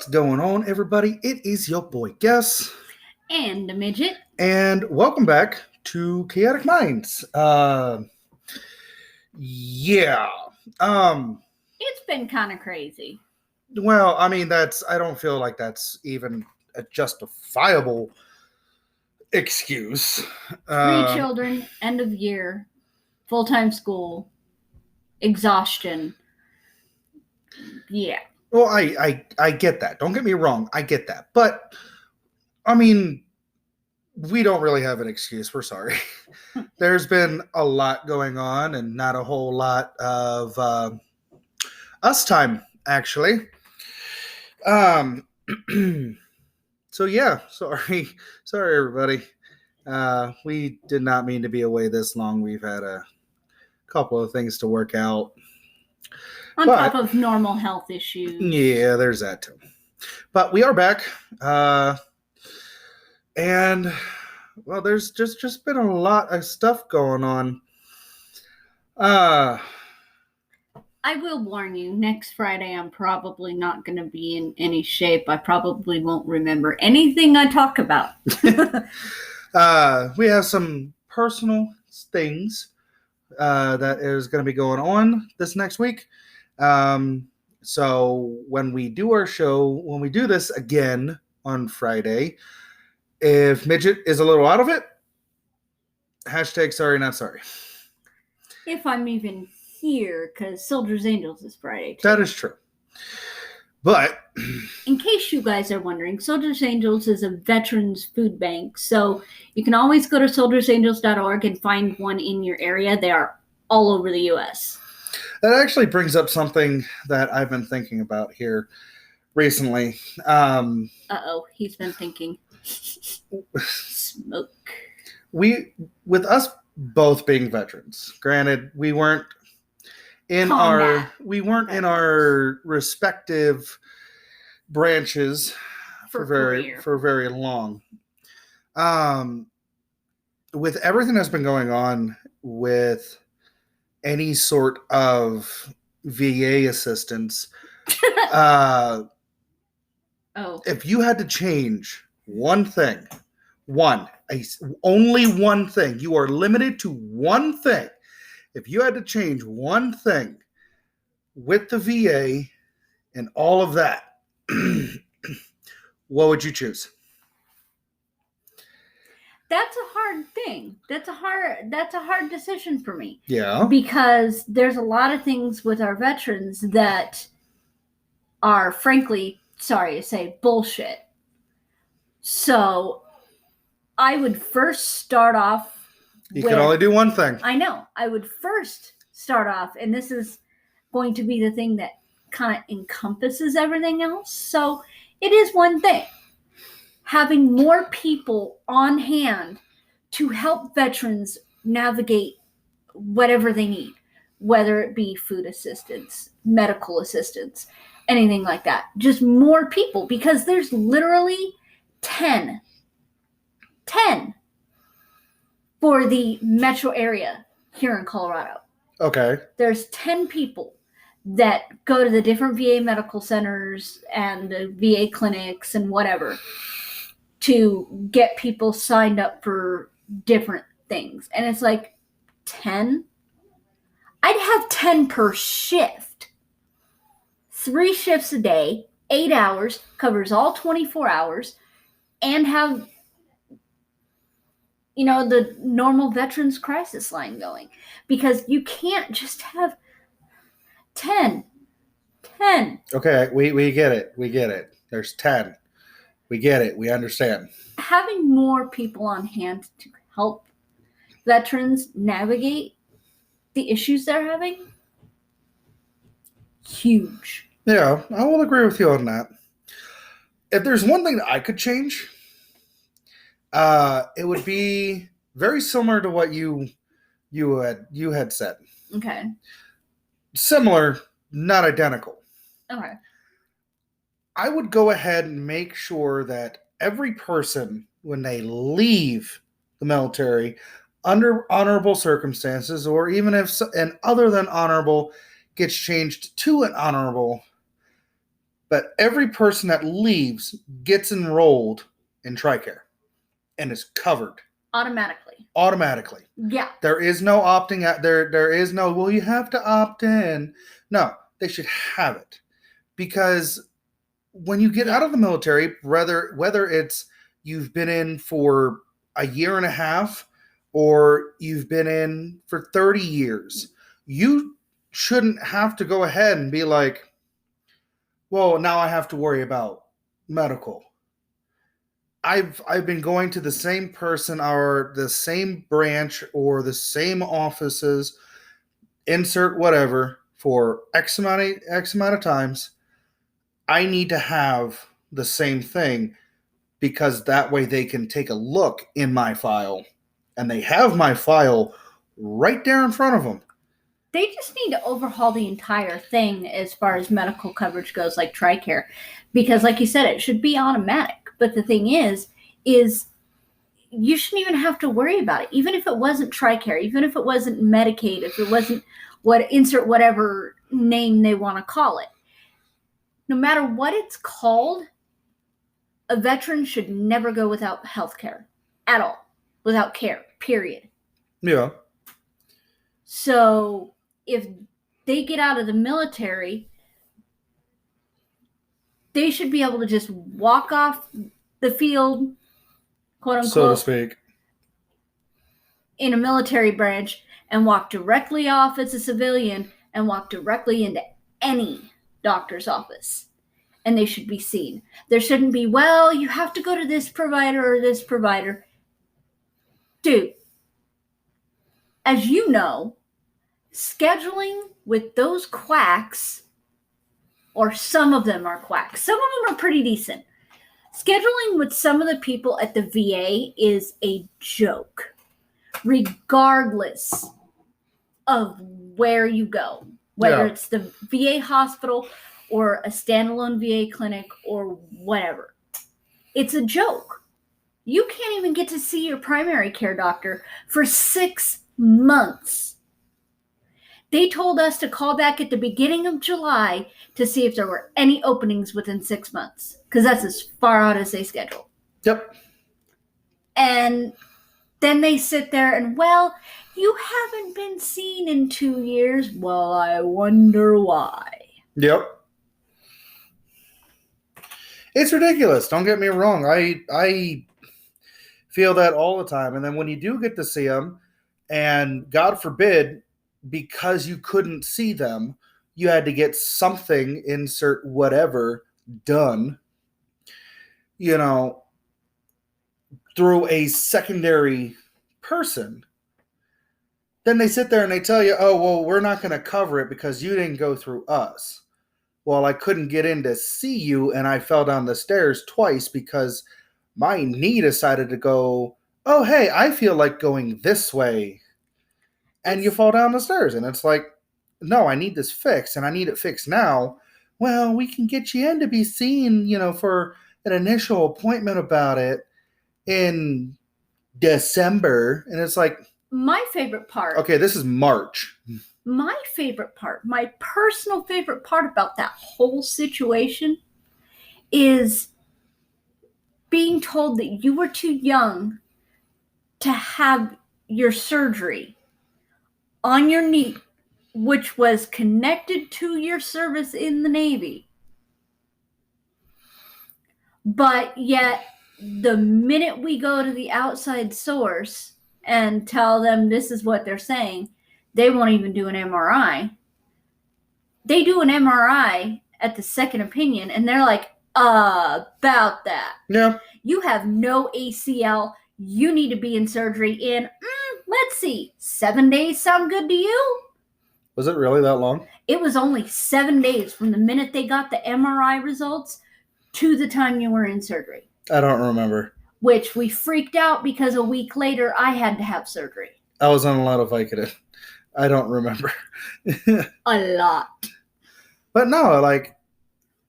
What's going on, everybody? It is your boy Guess, And the midget. and welcome back to Chaotic Minds. Yeah. Um, It's been kind of crazy. well, I mean, I don't feel like that's even a justifiable excuse. Three children, end of year, full-time school, exhaustion. Yeah. Well, I get that. Don't get me wrong. I get that. But, I mean, we don't really have an excuse. We're sorry. There's been a lot going on and not a whole lot of us time, actually. Um, so yeah, sorry, everybody. We did not mean to be away this long. We've had a couple of things to work out. On top of normal health issues. Yeah, there's that too. But we are back. And well, there's just been a lot of stuff going on. I will warn you, next Friday I'm probably not going to be in any shape. I probably won't remember anything I talk about. We have some personal things that is going to be going on this next week. So when we do our show, when we do this again on Friday, if Midget is a little out of it, hashtag sorry, not sorry. If I'm even here, because Soldiers Angels is Friday too. That is true. But in case you guys are wondering, Soldiers Angels is a veterans food bank. So you can always go to soldiersangels.org and find one in your area. They are all over the U.S. That actually brings up something that I've been thinking about here recently. Uh-oh, he's been thinking. Smoke. With us both being veterans, granted, we weren't in our respective branches for very long. With everything that's been going on with any sort of VA assistance, if you had to change one thing, only one thing, you are limited to one thing. If you had to change one thing with the VA and all of that, what would you choose? That's a hard thing. That's a hard decision for me. Yeah. Because there's a lot of things with our veterans that are, frankly, sorry to say, bullshit. So I would first start off. You can only do one thing. I know. I would first start off, and this is going to be the thing that kind of encompasses everything else. So it is one thing. Having more people on hand to help veterans navigate whatever they need, whether it be food assistance, medical assistance, anything like that. Just more people, because there's literally 10 for the metro area here in Colorado. Okay. There's 10 people that go to the different VA medical centers and the VA clinics and whatever to get people signed up for different things. And it's like 10? I'd have 10 per shift. 3 shifts a day, 8 hours, covers all 24 hours, and have the normal veterans crisis line going, because you can't just have 10. Okay, we get it. There's 10. We get it. We understand. Having more people on hand to help veterans navigate the issues they're having, huge. Yeah, I will agree with you on that. If there's one thing that I could change, it would be very similar to what you had said. Okay. Similar, not identical. Okay. I would go ahead and make sure that every person, when they leave the military under honorable circumstances, or even if an other than honorable gets changed to an honorable, But every person that leaves gets enrolled in TRICARE and is covered Automatically. Yeah. There is no opting out. There is no, well, you have to opt in. No, they should have it, because when you get out of the military, whether it's you've been in for a year and a half or you've been in for 30 years, you shouldn't have to go ahead and be like, well, now I have to worry about medical. I've been going to the same person or the same branch or the same offices, insert whatever, for X amount of times. I need to have the same thing, because that way they can take a look in my file, and they have my file right there in front of them. They just need to overhaul the entire thing as far as medical coverage goes, like TRICARE, because like you said, it should be automatic. But the thing is you shouldn't even have to worry about it. Even if it wasn't TRICARE, even if it wasn't Medicaid, if it wasn't insert whatever name they want to call it, no matter what it's called, a veteran should never go without health care at all, without care, period. Yeah. So if they get out of the military, they should be able to just walk off the field, quote unquote, so to speak, in a military branch, and walk directly off as a civilian and walk directly into any doctor's office. And they should be seen. There shouldn't be, well, you have to go to this provider or this provider. Dude, as you know, scheduling with those quacks, or some of them are quacks, some of them are pretty decent. Scheduling with some of the people at the VA is a joke, regardless of where you go, whether it's the VA hospital or a standalone VA clinic or whatever. It's a joke. You can't even get to see your primary care doctor for 6 months. They told us to call back at the beginning of July to see if there were any openings within 6 months, because that's as far out as they schedule. Yep. And then they sit there and, well, you haven't been seen in 2 years. Well, I wonder why. Yep. It's ridiculous. Don't get me wrong. I feel that all the time. And then when you do get to see them, and God forbid, because you couldn't see them, you had to get something, insert whatever, done, through a secondary person, then they sit there and they tell you, oh, well, we're not going to cover it because you didn't go through us. Well, I couldn't get in to see you, and I fell down the stairs twice because my knee decided to go, oh, hey, I feel like going this way. And you fall down the stairs, and it's like, no, I need this fixed, and I need it fixed now. Well, we can get you in to be seen, for an initial appointment about it in December. And it's like, my favorite part. Okay, this is March. My favorite part, my personal favorite part about that whole situation is being told that you were too young to have your surgery on your knee, which was connected to your service in the Navy. But yet, the minute we go to the outside source and tell them this is what they're saying, they won't even do an MRI. They do an MRI at the second opinion, and they're like, about that. Yeah. You have no ACL. You need to be in surgery in, let's see, 7 days sound good to you? Was it really that long? It was only 7 days from the minute they got the MRI results to the time you were in surgery. I don't remember. Which we freaked out because a week later I had to have surgery. I was on a lot of Vicodin. I don't remember. A lot. But no, like,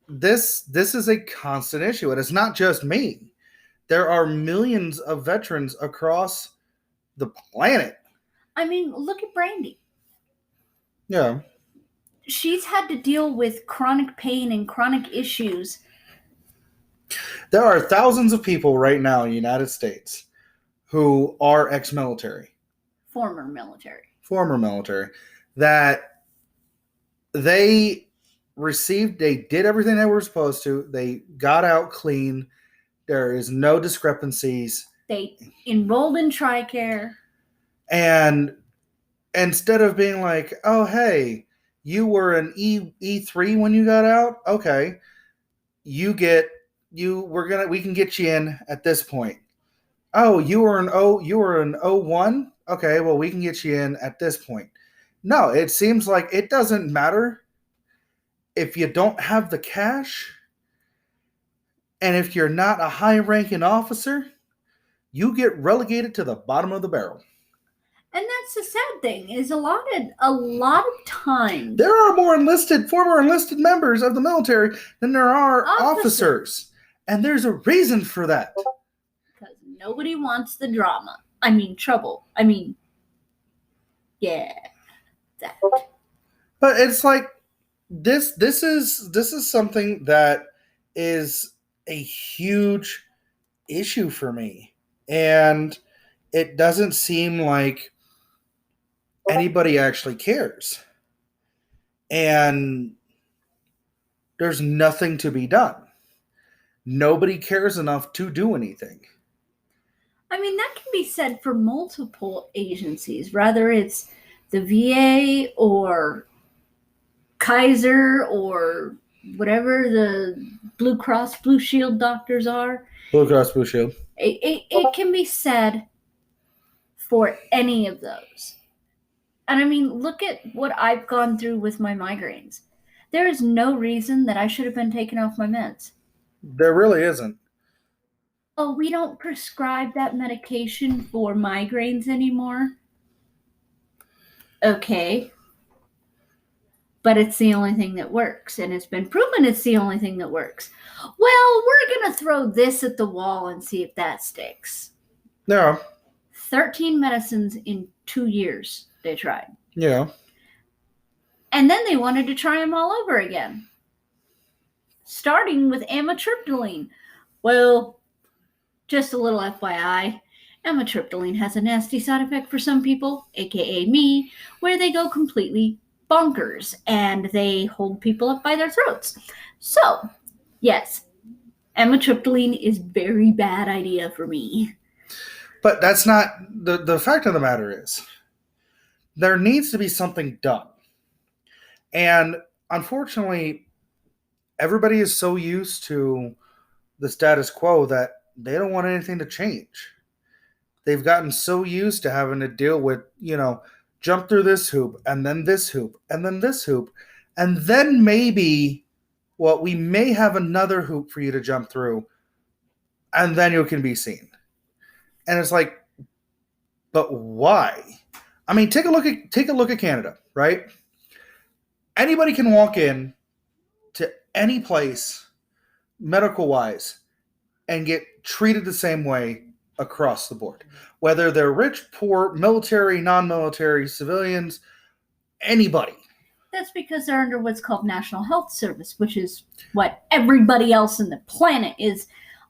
this is a constant issue, and it's not just me. There are millions of veterans across the planet. I mean, look at Brandy. Yeah. she's had to deal with chronic pain and chronic issues. There are thousands of people right now in the United States who are ex-military, Former military. former military, that they they did everything they were supposed to. They got out clean. There is no discrepancies. They enrolled in TRICARE. And instead of being like, oh, hey, you were an E3 when you got out? Okay. We can get you in at this point. Oh, you were an O1? Okay, well, we can get you in at this point. No, it seems like it doesn't matter if you don't have the cash, and if you're not a high-ranking officer, you get relegated to the bottom of the barrel. And that's the sad thing, is a lot of times there are more former enlisted members of the military than there are officers. And there's a reason for that. Because nobody wants the drama. Trouble. Yeah, that. But it's like this is something that is a huge issue for me. And it doesn't seem like anybody actually cares. And there's nothing to be done. Nobody cares enough to do anything. That can be said for multiple agencies, whether it's the VA or Kaiser or whatever the Blue Cross Blue Shield doctors are. Blue Cross Blue Shield. It can be said for any of those. And look at what I've gone through with my migraines. There is no reason that I should have been taken off my meds. There really isn't. Oh, we don't prescribe that medication for migraines anymore. Okay. But it's the only thing that works, and it's been proven it's the only thing that works. Well, we're going to throw this at the wall and see if that sticks. No. 13 medicines in 2 years they tried. Yeah. And then they wanted to try them all over again. Starting with amitriptyline. Well, just a little FYI, amitriptyline has a nasty side effect for some people, aka me, where they go completely bonkers and they hold people up by their throats. So, yes, amitriptyline is very bad idea for me. But that's not the fact of the matter is there needs to be something done. And unfortunately, everybody is so used to the status quo that they don't want anything to change. They've gotten so used to having to deal with, jump through this hoop and then this hoop and then this hoop. And then maybe, we may have another hoop for you to jump through and then you can be seen. And it's like, but why? Take a look at Canada, right? Anybody can walk in to any place, medical-wise, and get treated the same way across the board. Whether they're rich, poor, military, non-military, civilians, anybody. That's because they're under what's called National Health Service, which is what everybody else on the planet is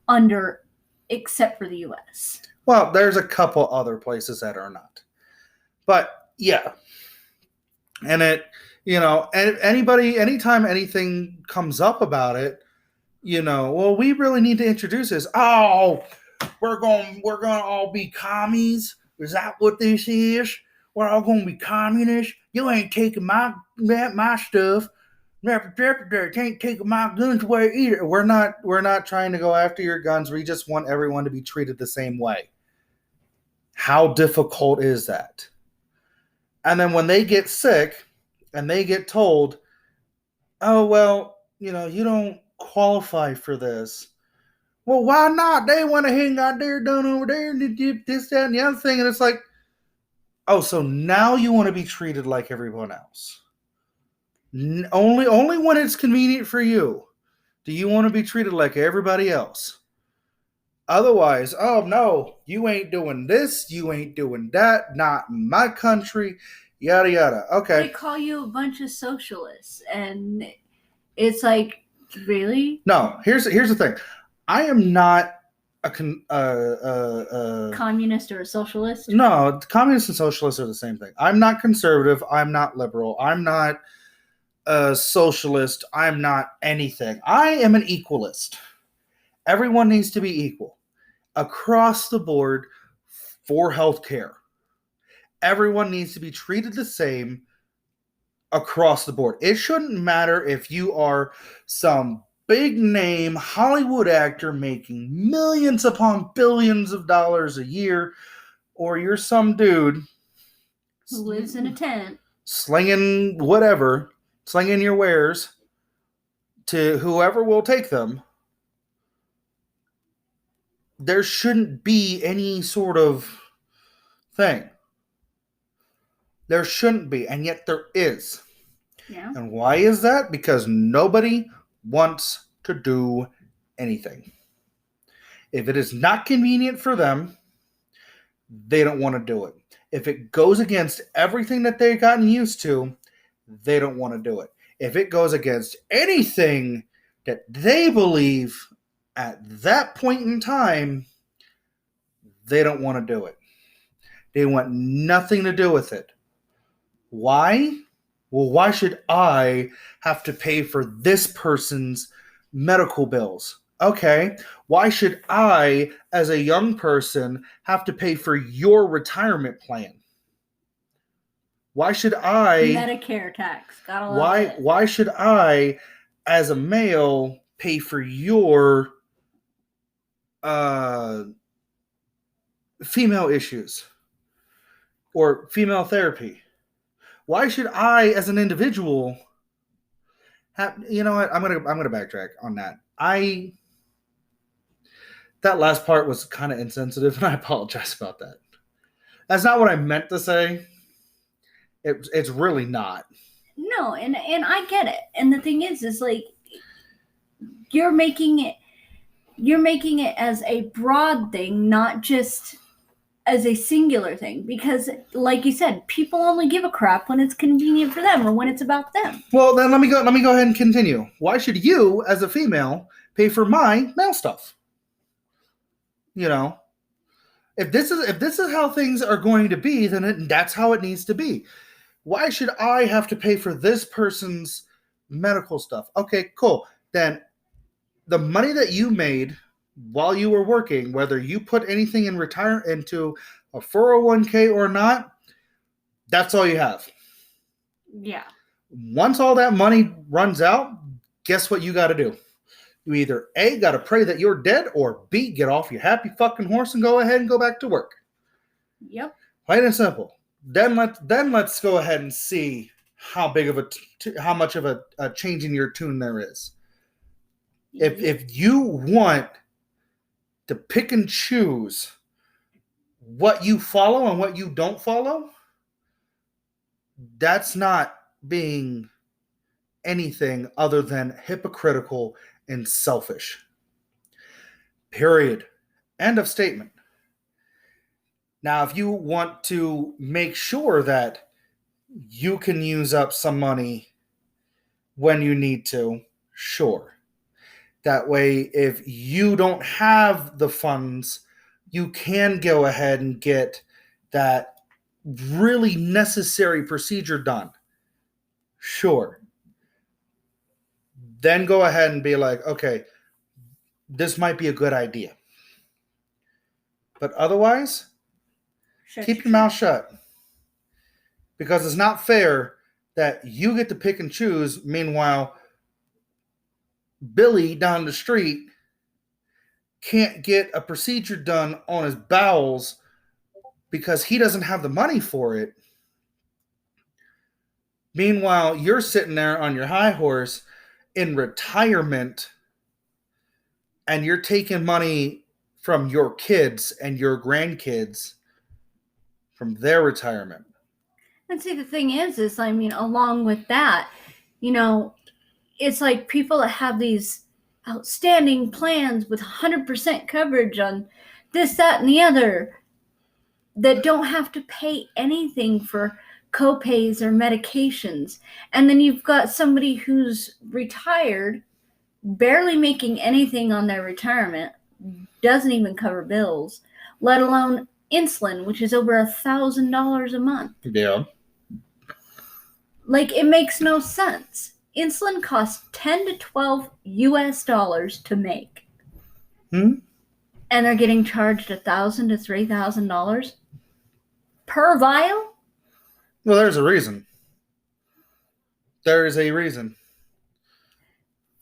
under, except for the U.S. Well, there's a couple other places that are not. But, yeah. And anytime anything comes up about it, we really need to introduce this. Oh, we're going to all be commies. Is that what this is? We're all going to be communists. You ain't taking my stuff. Can't take my guns away either. We're not trying to go after your guns. We just want everyone to be treated the same way. How difficult is that? And then when they get sick and they get told, oh, well, you don't qualify for this. Well, why not? They went ahead and got their done over there and did this, that, and the other thing. And it's like, oh, so now you want to be treated like everyone else. Only when it's convenient for you do you want to be treated like everybody else. Otherwise, oh, no, you ain't doing this, you ain't doing that, not in my country. Yada yada. They Okay. call you a bunch of socialists, and it's like, really? No, here's the thing. I am not Communist or a socialist? no, communists and socialists are the same thing. I'm not conservative. I'm not liberal. I'm not a socialist. I'm not anything. I am an equalist. Everyone needs to be equal across the board for healthcare. Everyone needs to be treated the same across the board. It shouldn't matter if you are some big name Hollywood actor making millions upon billions of dollars a year, or you're some dude Who lives in a tent. slinging whatever, slinging your wares to whoever will take them. There shouldn't be any sort of thing. There shouldn't be, and yet there is. Yeah. And why is that? Because nobody wants to do anything. If it is not convenient for them, they don't want to do it. If it goes against everything that they've gotten used to, they don't want to do it. If it goes against anything that they believe at that point in time, they don't want to do it. They want nothing to do with it. Why? Well, why should I have to pay for this person's medical bills? Okay, why should I, as a young person, have to pay for your retirement plan? Why should I Medicare tax? Gotta love it. why should I, as a male, pay for your female issues or female therapy? Why should I, as an individual, have? You know what? I'm gonna backtrack on that. That last part was kind of insensitive, and I apologize about that. That's not what I meant to say. It's really not. No, and I get it. And the thing is like, you're making it as a broad thing, not just as a singular thing, because like you said, people only give a crap when it's convenient for them or when it's about them. Well, then let me go ahead and continue. Why should you, as a female, pay for my male stuff? You know, if this is how things are going to be, then that's how it needs to be. Why should I have to pay for this person's medical stuff? Okay, cool. Then the money that you made while you were working, whether you put anything into a 401k or not, that's all you have. Yeah. Once all that money runs out, guess what you got to do? You either A, got to pray that you're dead, or B, get off your happy fucking horse and go ahead and go back to work. Yep. Plain and simple. Then let's go ahead and see how much of a change in your tune there is. If you want to pick and choose what you follow and what you don't follow, that's not being anything other than hypocritical and selfish. Period. End of statement. Now, if you want to make sure that you can use up some money when you need to, sure. That way, if you don't have the funds, you can go ahead and get that really necessary procedure done. Sure. Then go ahead and be like, okay, this might be a good idea. But otherwise, keep your mouth shut. Because it's not fair that you get to pick and choose. Meanwhile, Billy down the street can't get a procedure done on his bowels because he doesn't have the money for it. Meanwhile, you're sitting there on your high horse in retirement and you're taking money from your kids and your grandkids from their retirement. And see, the thing is, I mean, along with that, it's like people that have these outstanding plans with 100% coverage on this, that, and the other that don't have to pay anything for copays or medications. And then you've got somebody who's retired, barely making anything on their retirement, doesn't even cover bills, let alone insulin, which is over $1,000 a month. Yeah. Like, it makes no sense. Insulin costs 10 to 12 US dollars to make. Hmm? And they're getting charged $1,000 to $3,000 per vial? Well, there's a reason. There is a reason.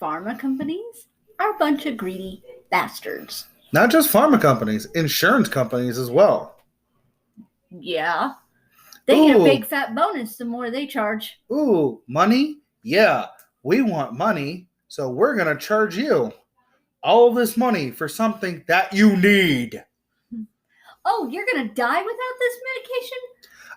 Pharma companies are a bunch of greedy bastards. Not just pharma companies, insurance companies as well. Yeah. They get a Ooh. big fat bonus the more they charge. Ooh, money? Yeah, we want money, so we're going to charge you all this money for something that you need. Oh, you're going to die without this medication?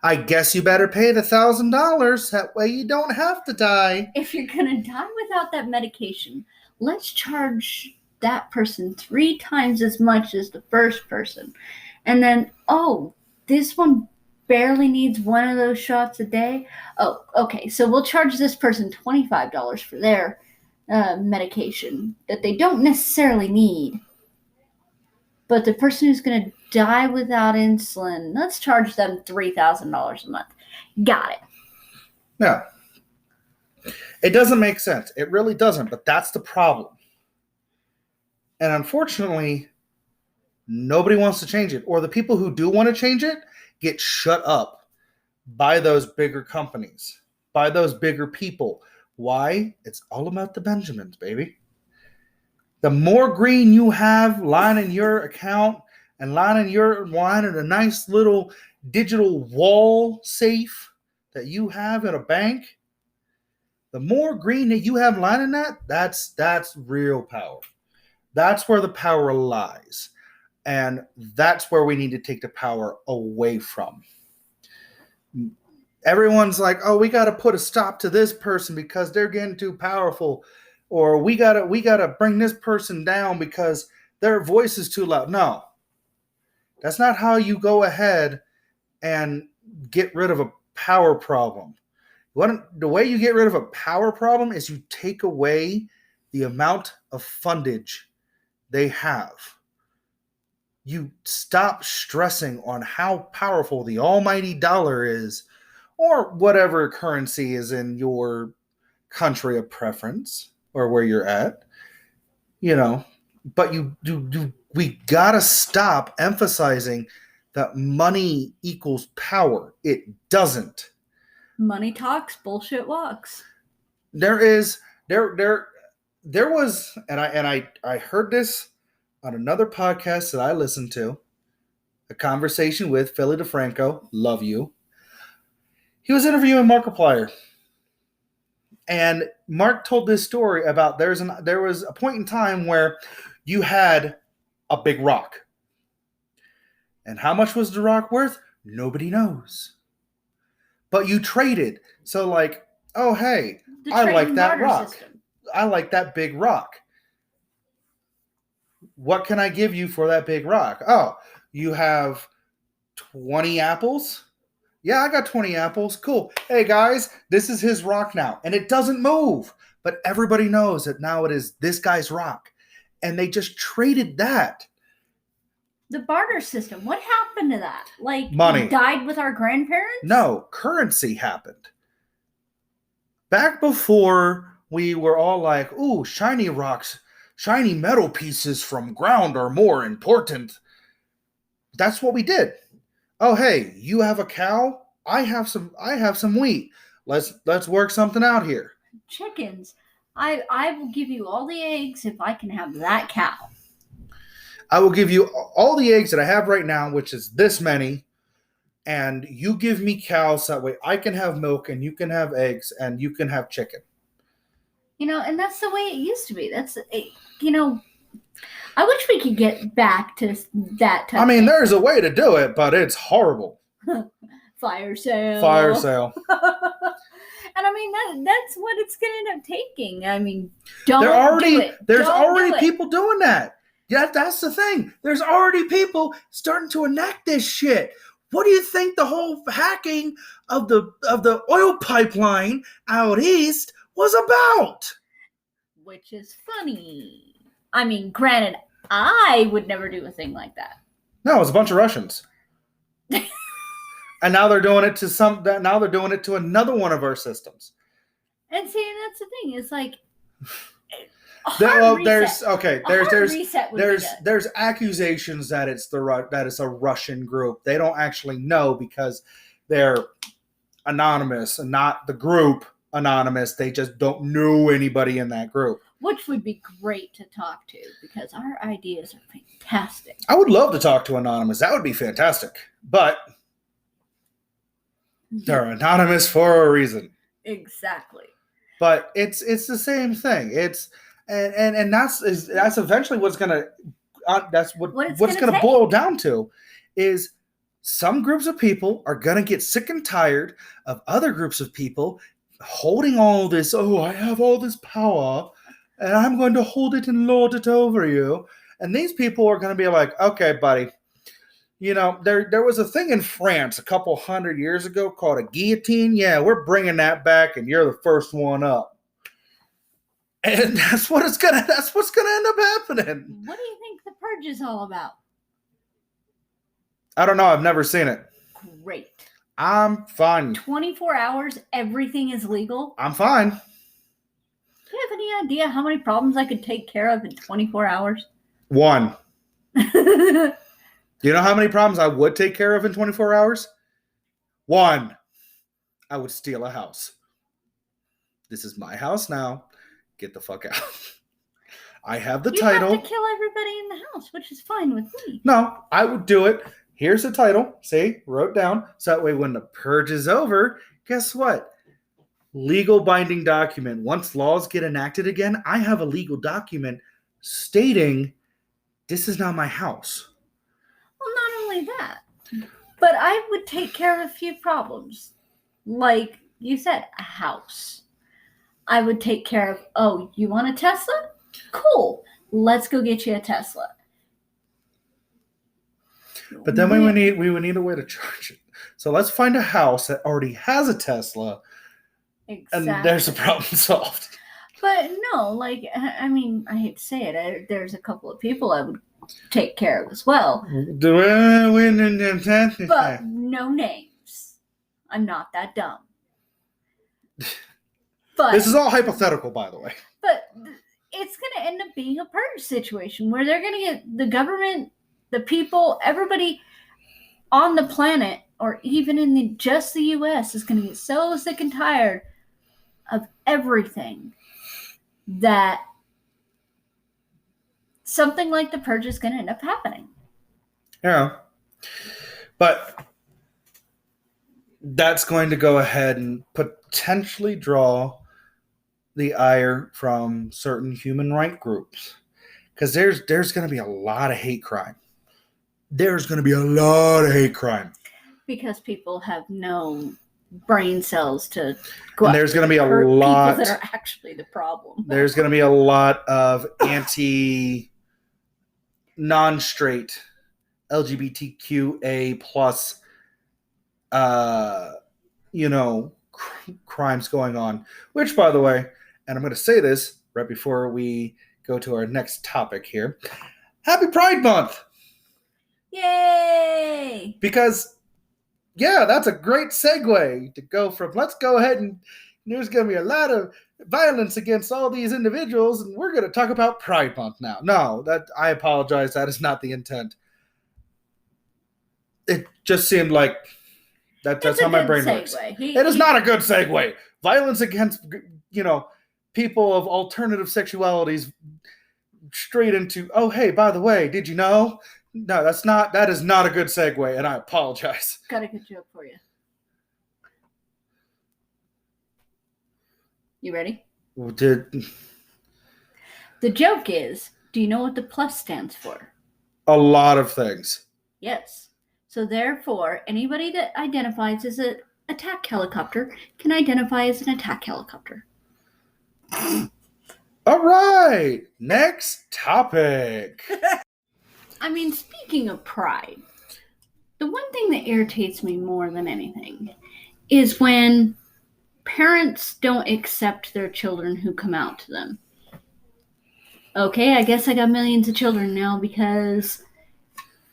I guess you better pay the $1,000. That way you don't have to die. If you're going to die without that medication, let's charge that person 3 times as much as the first person. And then, oh, this one barely needs one of those shots a day. Oh, okay. So we'll charge this person $25 for their medication that they don't necessarily need. But the person who's going to die without insulin, let's charge them $3,000 a month. Got it. Yeah. It doesn't make sense. It really doesn't, but that's the problem. And unfortunately, nobody wants to change it. Or the people who do want to change it get shut up by those bigger companies, by those bigger people. Why? It's all about the Benjamins, baby. The more green you have lining your account and lining a nice little digital wall safe that you have at a bank, the more green that you have lining that's real power. That's where the power lies. And that's where we need to take the power away from. Everyone's like, oh, we got to put a stop to this person because they're getting too powerful. Or we gotta bring this person down because their voice is too loud. No. That's not how you go ahead and get rid of a power problem. The way you get rid of a power problem is you take away the amount of fundage they have. You stop stressing on how powerful the almighty dollar is, or whatever currency is in your country of preference or where you're at, but we gotta stop emphasizing that money equals power. It doesn't. Money talks, bullshit walks. There was, and I heard this on another podcast that I listened to, a conversation with Philly DeFranco, love you. He was interviewing Markiplier. And Mark told this story about there was a point in time where you had a big rock. And how much was the rock worth? Nobody knows. But you traded. So like, oh, hey, I like that rock. System. I like that big rock. What can I give you for that big rock? Oh, you have 20 apples? Yeah, I got 20 apples. Cool. Hey, guys, this is his rock now. And it doesn't move. But everybody knows that now it is this guy's rock. And they just traded that. The barter system. What happened to that? Like, money. It died with our grandparents? No, currency happened. Back before we were all like, ooh, shiny rocks, shiny metal pieces from ground are more important. That's what we did. Oh, hey, you have a cow? I have some wheat. Let's work something out here. Chickens. I will give you all the eggs if I can have that cow. I will give you all the eggs that I have right now, which is this many, and you give me cows. That way I can have milk and you can have eggs and you can have chicken. And that's the way it used to be. I wish we could get back to that type. I mean, there's a way to do it, but it's horrible. Fire sale. Fire sale. And I mean, that's what it's going to end up taking. I mean, there's already people doing that. Yeah, that's the thing. There's already people starting to enact this shit. What do you think the whole hacking of the oil pipeline out east was about? Which is funny. I mean, granted, I would never do a thing like that. No, it was a bunch of Russians. And now they're doing it to now they're doing it to another one of our systems. And see, that's the thing. It's like there's accusations that it's a Russian group. They don't actually know because they're anonymous and not the group anonymous. They just don't know anybody in that group. Which would be great to talk to because our ideas are fantastic. I would love to talk to anonymous. That would be fantastic. But they're anonymous for a reason. Exactly. But it's the same thing. It's and that's eventually what's gonna what's gonna boil down to is some groups of people are gonna get sick and tired of other groups of people holding all this. Oh, I have all this power, and I'm going to hold it and lord it over you. And these people are going to be like, okay, buddy. You know, there was a thing in France a couple 100 years ago called a guillotine. Yeah, we're bringing that back, and you're the first one up. And that's what's gonna end up happening. What do you think The Purge is all about? I don't know. I've never seen it. Great. I'm fine. 24 hours, everything is legal. I'm fine. Do you have any idea how many problems I could take care of in 24 hours? One. Do you know how many problems I would take care of in 24 hours? One. I would steal a house. This is my house now. Get the fuck out. I have the title. You have to kill everybody in the house, which is fine with me. No, I would do it. Here's the title. See, wrote down. So that way when the purge is over, guess what? Legal binding document. Once laws get enacted again, I have a legal document stating this is not my house. Well, not only that, but I would take care of a few problems. Like you said, a house. I would take care of, oh, you want a Tesla? Cool. Let's go get you a Tesla. But then we would need a way to charge it. So let's find a house that already has a Tesla. Exactly. And there's a problem solved. But no, like, I mean, I hate to say it. There's a couple of people I would take care of as well. But no names. I'm not that dumb. But this is all hypothetical, by the way. But it's going to end up being a purge situation where they're going to get the government, the people, everybody on the planet, or even in just the U.S. is going to get so sick and tired of everything that something like the purge is going to end up happening. Yeah. But that's going to go ahead and potentially draw the ire from certain human rights groups. Because there's going to be a lot of hate crime. There's going to be a lot of hate crime. Because people have no brain cells to go and there's going to be a lot people that are actually the problem. There's going to be a lot of non-straight LGBTQA plus crimes going on, which, by the way, and I'm going to say this right before we go to our next topic here. Happy Pride Month. Yay. Because yeah, that's a great segue to go from let's go ahead and there's going to be a lot of violence against all these individuals, and we're going to talk about Pride Month now. No, I apologize. That is not the intent. It just seemed like that's how my brain works. It is not a good segue. Violence against, people of alternative sexualities straight into, oh, hey, by the way, did you know? No, that is not a good segue, and I apologize. Got a good joke for you. You ready? The joke is, do you know what the plus stands for? A lot of things. Yes. So therefore, anybody that identifies as an attack helicopter can identify as an attack helicopter. All right. Next topic. I mean, speaking of pride, the one thing that that irritates me more than anything is when parents don't accept their children who come out to them. Okay, I guess I got millions of children now because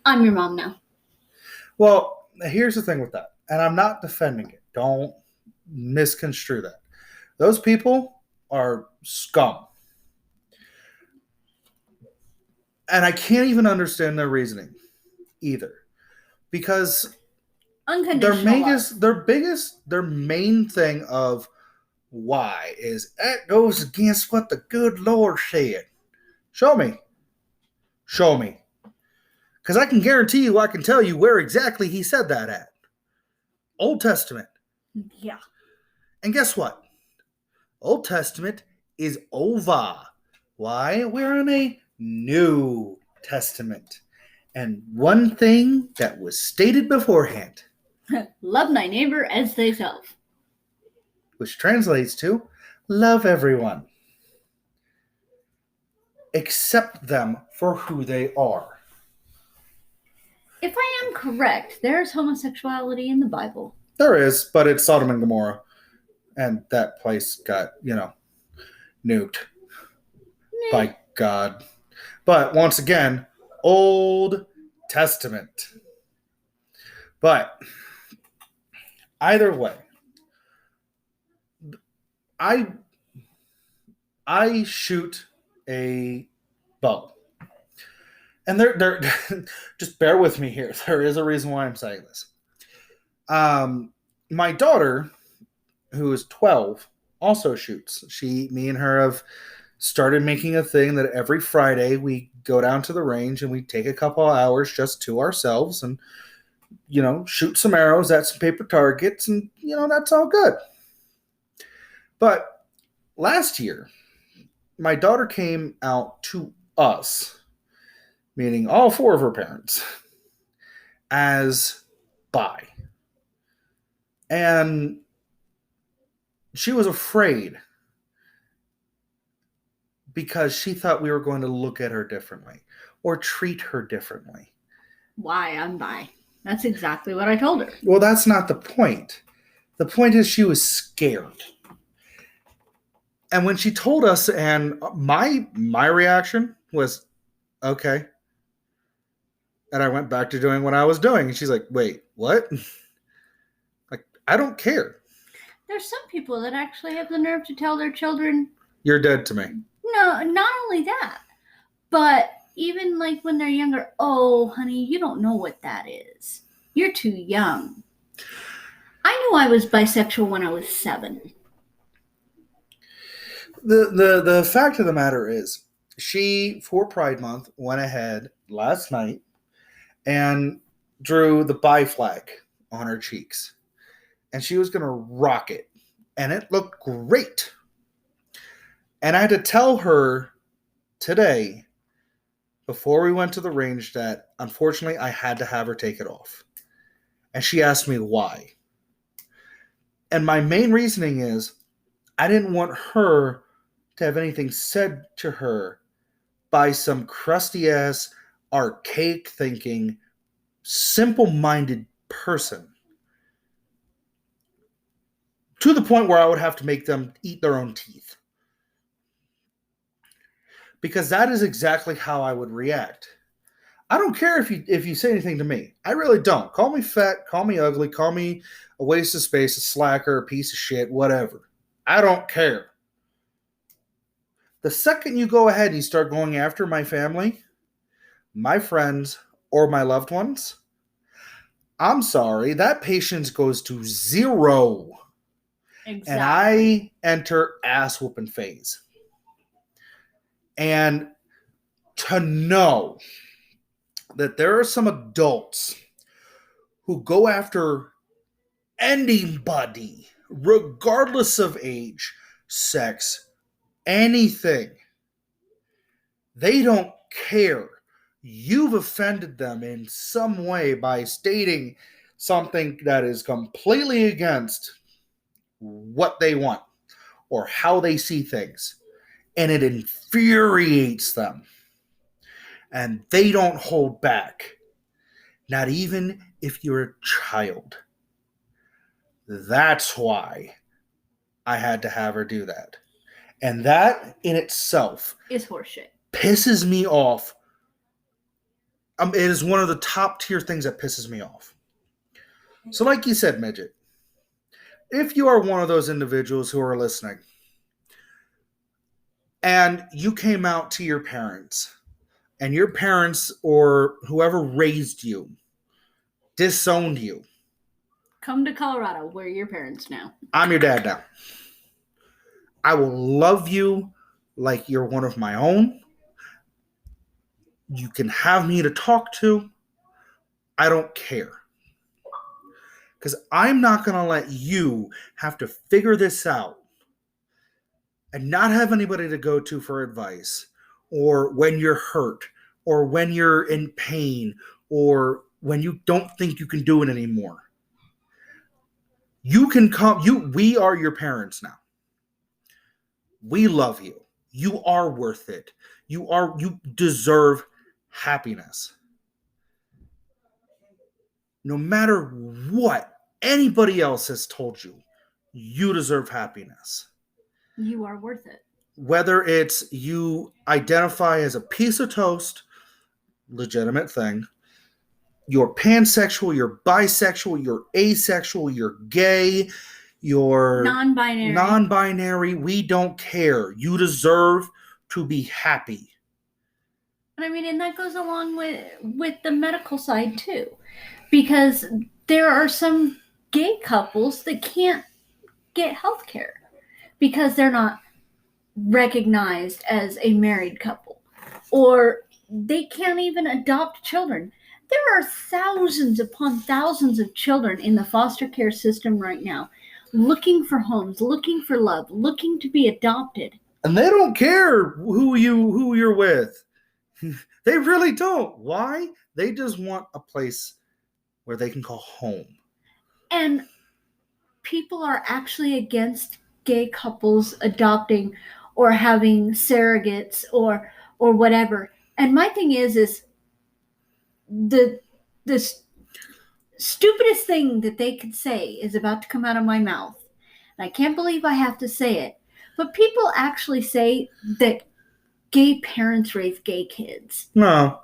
I'm your mom now. Well, here's the thing with that, and I'm not defending it. Don't misconstrue that. Those people are scum. And I can't even understand their reasoning either. Because their main thing of why is that goes against what the good Lord said. Show me. Show me. Because I can guarantee you, I can tell you where exactly he said that at. Old Testament. Yeah. And guess what? Old Testament is over. Why? We're in a New Testament. And one thing that was stated beforehand, love thy neighbor as thyself. Which translates to love everyone. Accept them for who they are. If I am correct, there's homosexuality in the Bible. There is, but it's Sodom and Gomorrah. And that place got, nuked by God. But once again, Old Testament. But either way, I shoot a bow. And they're just bear with me here. There is a reason why I'm saying this. My daughter, who is 12, also shoots. Me and her have started making a thing that every Friday we go down to the range and we take a couple of hours just to ourselves and, shoot some arrows at some paper targets and, that's all good. But last year, my daughter came out to us, meaning all four of her parents, as bi. And she was afraid because she thought we were going to look at her differently or treat her differently. Why? I'm bi. That's exactly what I told her. Well, that's not the point. The point is she was scared. And when she told us, and my reaction was, okay. And I went back to doing what I was doing. And she's like, wait, what? Like, I don't care. There's some people that actually have the nerve to tell their children, you're dead to me. No, not only that, but even like when they're younger, oh, honey, you don't know what that is. You're too young. I knew I was bisexual when I was 7. The fact of the matter is, she, for Pride Month, went ahead last night and drew the bi flag on her cheeks. And she was going to rock it. And it looked great. And I had to tell her today, before we went to the range, that unfortunately I had to have her take it off. And she asked me why. And my main reasoning is I didn't want her to have anything said to her by some crusty ass, archaic thinking, simple minded person. To the point where I would have to make them eat their own teeth. Because that is exactly how I would react. I don't care if you say anything to me. I really don't. Call me fat, call me ugly, call me a waste of space, a slacker, a piece of shit, whatever. I don't care. The second you go ahead and you start going after my family, my friends, or my loved ones, I'm sorry, that patience goes to 0. Exactly. And I enter ass whooping phase. And to know that there are some adults who go after anybody, regardless of age, sex, anything, they don't care. You've offended them in some way by stating something that is completely against what they want or how they see things. And it infuriates them. And they don't hold back. Not even if you're a child. That's why I had to have her do that. And that in itself Is horseshit. pisses me off. It is one of the top tier things that pisses me off. So, like you said, Midget, if you are one of those individuals who are listening and you came out to your parents and your parents or whoever raised you disowned you, Come to Colorado. We're your parents now. I'm your dad now. I will love you like you're one of my own. You can have me to talk to. I don't care. Because I'm not going to let you have to figure this out and not have anybody to go to for advice, or when you're hurt, or when you're in pain, or when you don't think you can do it anymore. You can come. We are your parents now. We love you. You are worth it. You deserve happiness. No matter what anybody else has told you, you deserve happiness. You are worth it. Whether it's you identify as a piece of toast, legitimate thing, you're pansexual, you're bisexual, you're asexual, you're gay, you're non-binary, we don't care. You deserve to be happy. And I mean, and that goes along with the medical side too, because there are some gay couples that can't get health care because they're not recognized as a married couple, or they can't even adopt children. There are thousands upon thousands of children in the foster care system right now looking for homes, looking for love, looking to be adopted. And they don't care who you're with. They really don't. Why? They just want a place where they can call home. And people are actually against gay couples adopting or having surrogates or whatever. And my thing is the stupidest thing that they could say is about to come out of my mouth. And I can't believe I have to say it. But people actually say that gay parents raise gay kids. No.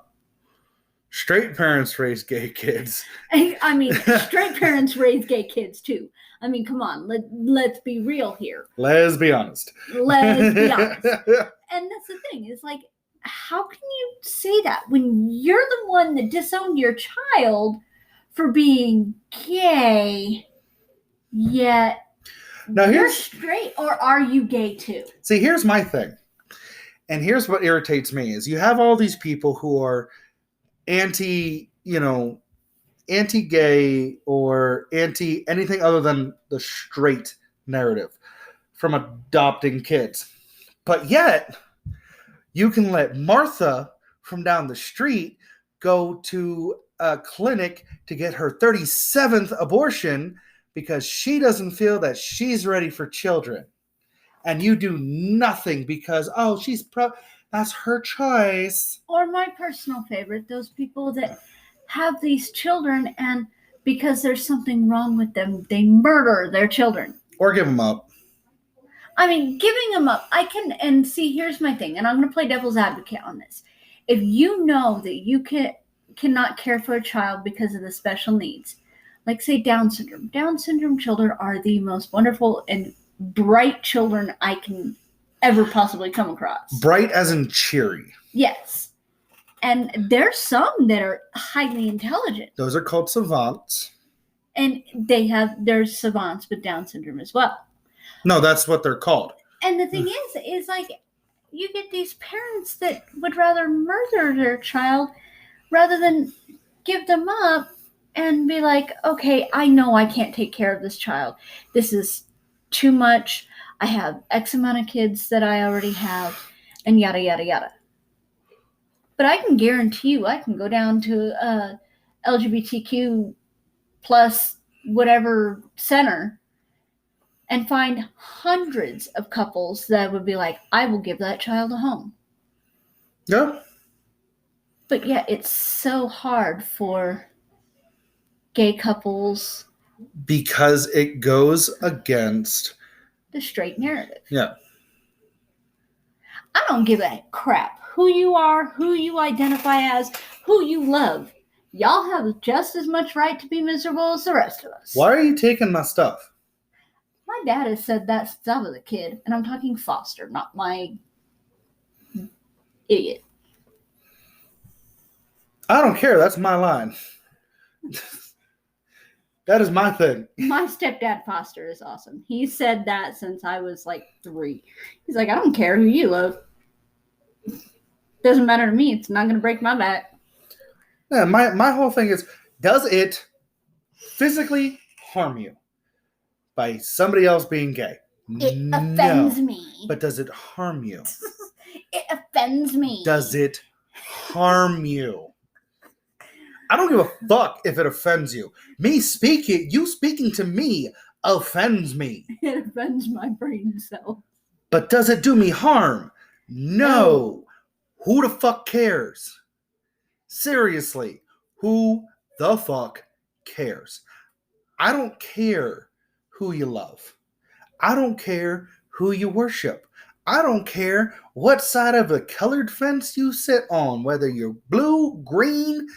Straight parents raise gay kids. I mean, straight parents raise gay kids too. I mean, come on, let's be real here. Let's be honest. Let's be honest. And that's the thing. It's like, how can you say that when you're the one that disowned your child for being gay, yet now you're straight, or are you gay too? See, here's my thing. And here's what irritates me is you have all these people who are anti-gay or anti anything other than the straight narrative from adopting kids. But yet, you can let Martha from down the street go to a clinic to get her 37th abortion because she doesn't feel that she's ready for children. And you do nothing because, that's her choice. Or my personal favorite, those people that have these children and because there's something wrong with them, they murder their children. Or give them up. I mean, giving them up, and see, here's my thing, and I'm going to play devil's advocate on this. If you know that you cannot care for a child because of the special needs, like say Down syndrome children are the most wonderful and bright children I can ever possibly come across. Bright as in cheery. Yes. And there's some that are highly intelligent. Those are called savants. And there's savants with Down syndrome as well. No, that's what they're called. And the thing is like, you get these parents that would rather murder their child rather than give them up and be like, okay, I know I can't take care of this child. This is too much. I have X amount of kids that I already have, and yada, yada, yada. But I can guarantee you, I can go down to LGBTQ plus whatever center and find hundreds of couples that would be like, I will give that child a home. Yeah. But yeah, it's so hard for gay couples, because it goes against, the straight narrative. yeah. I don't give a crap who you are, who you identify as, who you love. Y'all have just as much right to be miserable as the rest of us. Why are you taking my stuff? My dad has said that since I was a kid, and I'm talking Foster, not my idiot. I don't care. That's my line. That is my thing. My stepdad Foster is awesome. He said that since I was like 3. He's like, I don't care who you love. Doesn't matter to me. It's not going to break my back. Yeah, my whole thing is, does it physically harm you by somebody else being gay? It offends me. But does it harm you? It offends me. Does it harm you? I don't give a fuck if it offends you. You speaking to me offends me. It offends my brain cells. But does it do me harm? No. Who the fuck cares? Seriously, who the fuck cares? I don't care who you love. I don't care who you worship. I don't care what side of a colored fence you sit on, whether you're blue, green,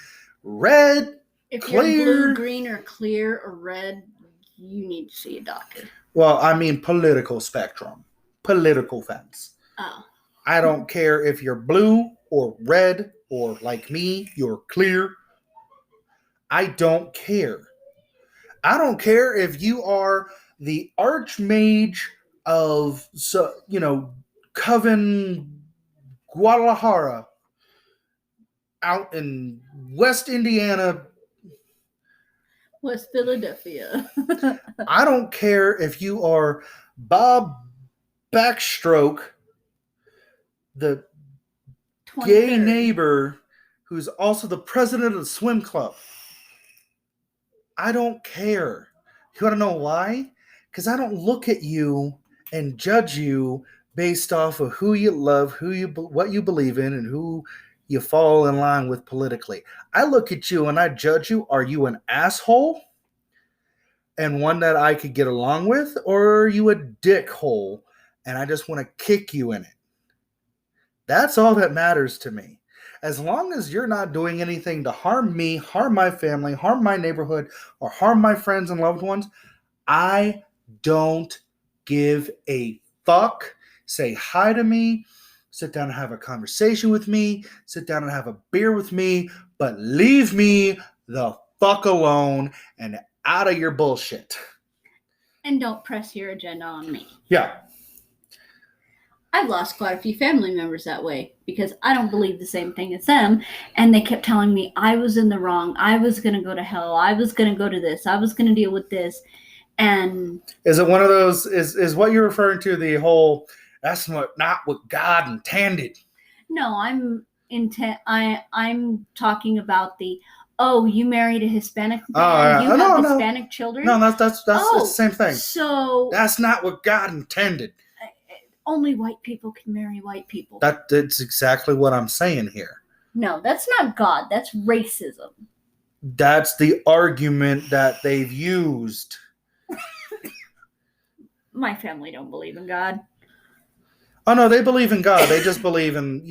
red, if clear. If you're blue, green, or clear, or red, you need to see a doctor. Well, I mean political spectrum. Political fence. Oh. I don't care if you're blue or red or like me, you're clear. I don't care. I don't care if you are the archmage of, Coven Guadalajara out in West Indiana. West Philadelphia. I don't care if you are Bob Backstroke, the 23rd gay neighbor who's also the president of the swim club. I don't care. You want to know why? Because I don't look at you and judge you based off of who you love, what you believe in, and who you fall in line with politically. I look at you and I judge you. Are you an asshole and one that I could get along with, or are you a dickhole and I just want to kick you in it? That's all that matters to me. As long as you're not doing anything to harm me, harm my family, harm my neighborhood, or harm my friends and loved ones, I don't give a fuck. Say hi to me, sit down and have a conversation with me, sit down and have a beer with me, but leave me the fuck alone and out of your bullshit. And don't press your agenda on me. Yeah. I've lost quite a few family members that way because I don't believe the same thing as them. And they kept telling me I was in the wrong. I was going to go to hell. I was going to go to this. I was going to deal with this. And is it one of those, is what you're referring to the whole, that's not what God intended? No, I'm talking about the, you married a Hispanic man, you have Hispanic children? No, that's the same thing. So that's not what God intended. Only white people can marry white people. That's exactly what I'm saying here. No, that's not God. That's racism. That's the argument that they've used. My family don't believe in God. Oh, no, they believe in God. They just believe in,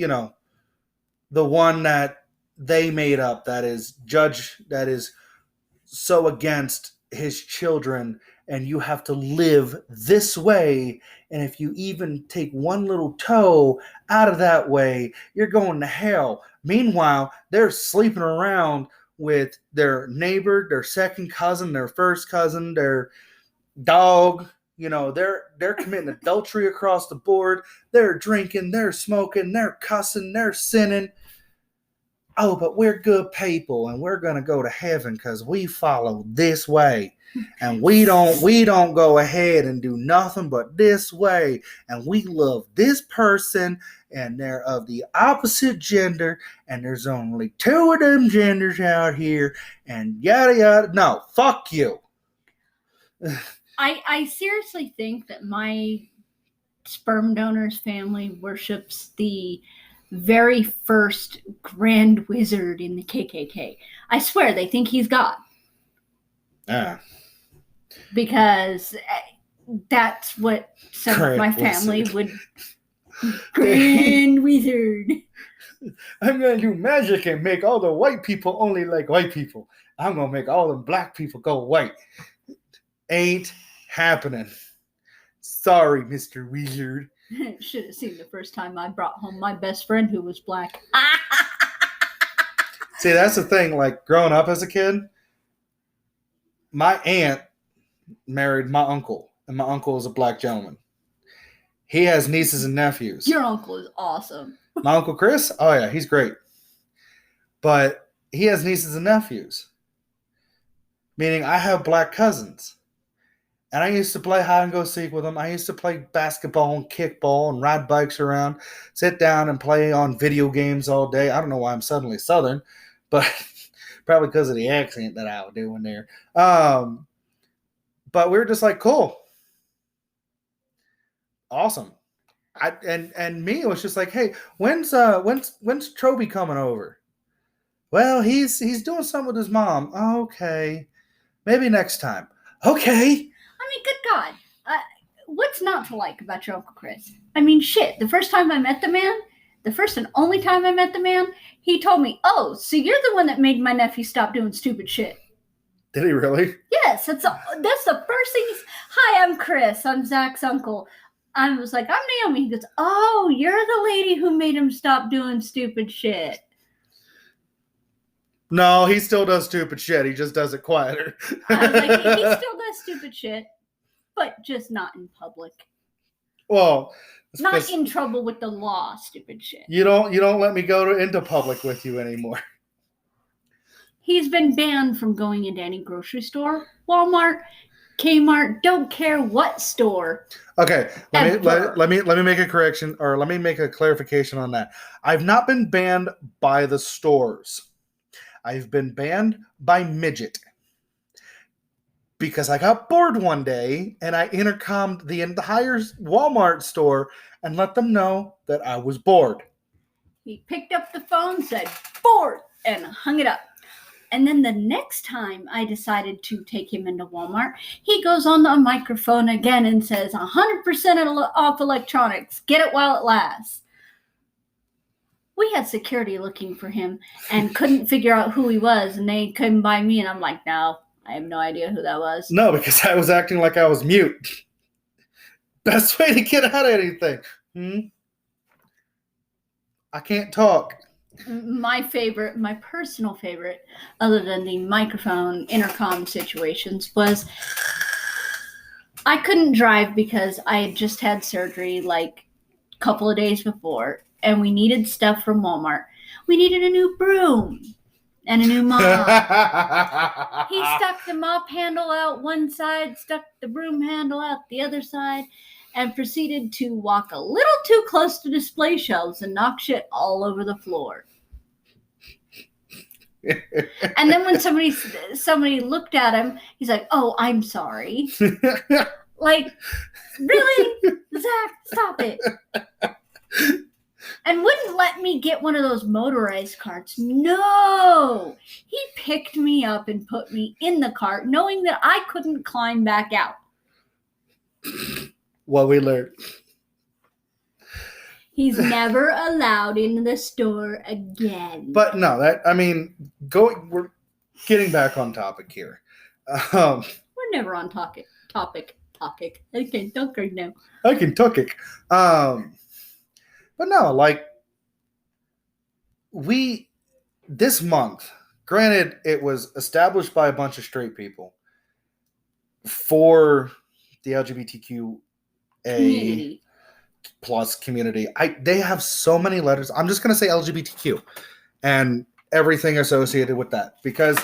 the one that they made up that is so against his children, and you have to live this way, and if you even take one little toe out of that way, you're going to hell. Meanwhile, they're sleeping around with their neighbor, their second cousin, their first cousin, their dog. They're committing adultery across the board. They're drinking, they're smoking, they're cussing, they're sinning. Oh, but we're good people and we're going to go to heaven because we follow this way. And we don't go ahead and do nothing but this way. And we love this person and they're of the opposite gender. And there's only 2 of them genders out here and yada, yada. No, fuck you. I seriously think that my sperm donor's family worships the very first grand wizard in the KKK. I swear they think he's God. Ah, because that's what some of my Grand family Wizard. would. Grand Wizard. I'm gonna do magic and make all the white people only like white people. I'm gonna make all the black people go white. Ain't happening. Sorry, Mr. Wizard. Should have seen the first time I brought home my best friend who was black. See, that's the thing. Like growing up as a kid, my aunt married my uncle, and my uncle is a black gentleman. He has nieces and nephews. Your uncle is awesome. My uncle Chris, oh yeah, he's great. But he has nieces and nephews, meaning I have black cousins. And I used to play hide and go seek with them. I used to play basketball and kickball and ride bikes around, sit down and play on video games all day. I don't know why I'm suddenly Southern, but probably because of the accent that I was doing there. But we were just like, cool, awesome. And me, it was just like, hey, when's Troby coming over? Well, he's doing something with his mom. Okay, maybe next time. Okay. I mean, good God. What's not to like about your Uncle Chris? I mean, shit. The first time I met the man, the first and only time I met the man, he told me, oh, so you're the one that made my nephew stop doing stupid shit. Did he really? Yes, that's the first thing. Hi, I'm Chris. I'm Zach's uncle. I was like, I'm Naomi. He goes, oh, you're the lady who made him stop doing stupid shit. No, he still does stupid shit. He just does it quieter. I was like, he still does stupid shit, but just not in public. Well, not in trouble with the law, stupid shit. You don't let me go into public with you anymore. He's been banned from going into any grocery store, Walmart, Kmart, don't care what store. Okay, let me make a correction, or let me make a clarification on that. I've not been banned by the stores. I've been banned by Midget. Because I got bored one day and I intercommed the entire Walmart store and let them know that I was bored. He picked up the phone, said, bored, and hung it up. And then the next time I decided to take him into Walmart, he goes on the microphone again and says, 100% off electronics. Get it while it lasts. We had security looking for him and couldn't figure out who he was. And they came by me and I'm like, no, I have no idea who that was. No, because I was acting like I was mute. Best way to get out of anything. I can't talk. My personal favorite, other than the microphone intercom situations, was I couldn't drive because I had just had surgery like a couple of days before, and we needed stuff from Walmart. We needed a new broom and a new mop. He stuck the mop handle out one side, stuck the broom handle out the other side, and proceeded to walk a little too close to display shelves and knock shit all over the floor. And then when somebody looked at him, he's like, oh, I'm sorry. Like, really? Zach, stop it. And wouldn't let me get one of those motorized carts. No. He picked me up and put me in the cart, knowing that I couldn't climb back out. What we learned. He's never allowed in the store again. But no, we're getting back on topic here. We're never on topic. I can't talk right now. I can talk it. But no, like this month, granted, it was established by a bunch of straight people for the LGBTQA Community. plus community. They have so many letters. I'm just going to say LGBTQ and everything associated with that, because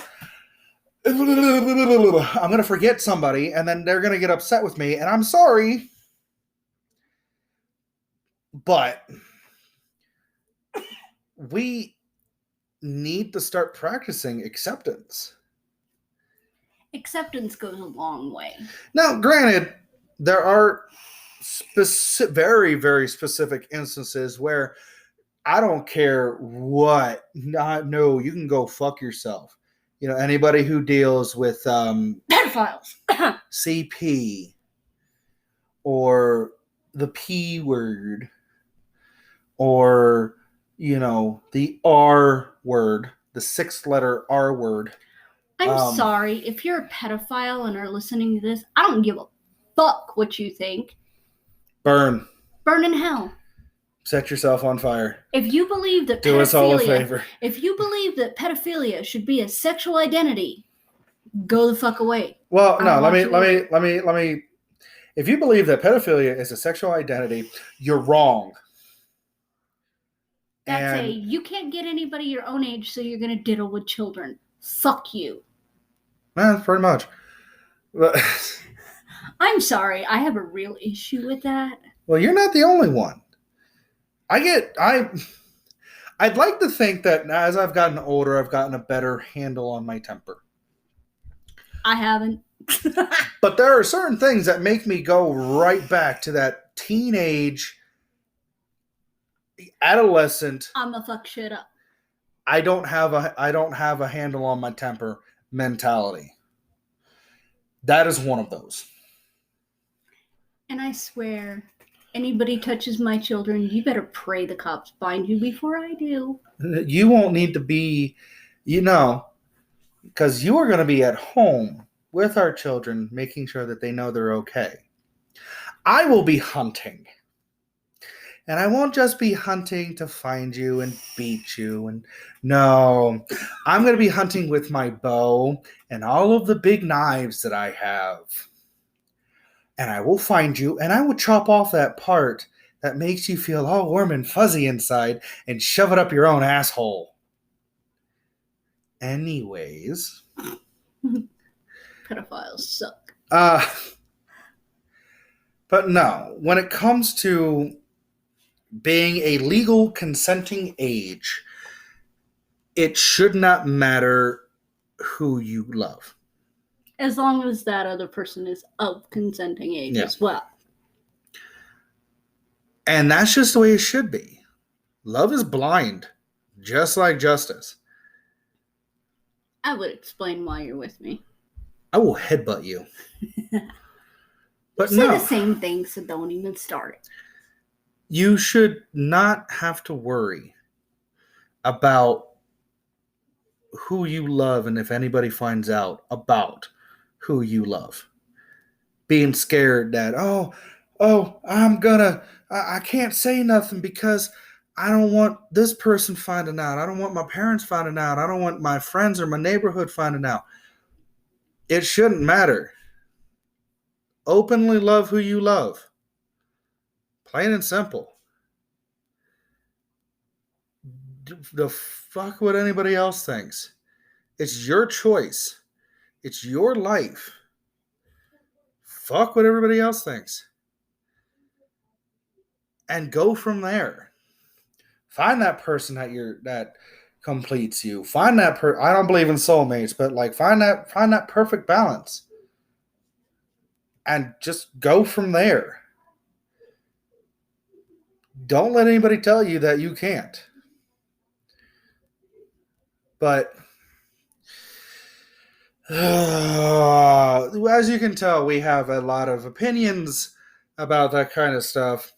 I'm going to forget somebody and then they're going to get upset with me, and I'm sorry. But we need to start practicing acceptance. Acceptance goes a long way. Now, granted, there are very, very specific instances where I don't care what. No, you can go fuck yourself. You know, anybody who deals with Better Pedophiles. CP, or the P word, or, the R word, the 6-letter R word. I'm sorry. If you're a pedophile and are listening to this, I don't give a fuck what you think. Burn. Burn in hell. Set yourself on fire. If you believe that do us all a favor. If you believe that pedophilia should be a sexual identity, go the fuck away. Well, no, let me. If you believe that pedophilia is a sexual identity, you're wrong. You can't get anybody your own age, so you're gonna diddle with children. Fuck you. Pretty much. I'm sorry, I have a real issue with that. Well, you're not the only one. I'd like to think that as I've gotten older, I've gotten a better handle on my temper. I haven't. But there are certain things that make me go right back to that teenage, adolescent. I'm gonna fuck shit up. I don't have a handle on my temper mentality. That is one of those. And I swear, anybody touches my children, you better pray the cops find you before I do. You won't need to be, because you are going to be at home with our children, making sure that they know they're okay. I will be hunting. And I won't just be hunting to find you and beat you. And no, I'm going to be hunting with my bow and all of the big knives that I have. And I will find you and I will chop off that part that makes you feel all warm and fuzzy inside and shove it up your own asshole. Anyways. Pedophiles suck. But no, when it comes to being a legal consenting age, it should not matter who you love. As long as that other person is of consenting age as well. And that's just the way it should be. Love is blind, just like justice. I would explain why you're with me. I will headbutt you. But you say the same thing, so don't even start it. You should not have to worry about who you love and if anybody finds out about who you love. Being scared that, I can't say nothing because I don't want this person finding out. I don't want my parents finding out. I don't want my friends or my neighborhood finding out. It shouldn't matter. Openly love who you love. Plain and simple. The fuck what anybody else thinks. It's your choice. It's your life. Fuck what everybody else thinks. And go from there. Find that person that completes you. Find that I don't believe in soulmates, but find that perfect balance. And just go from there. Don't let anybody tell you that you can't. But as you can tell, we have a lot of opinions about that kind of stuff.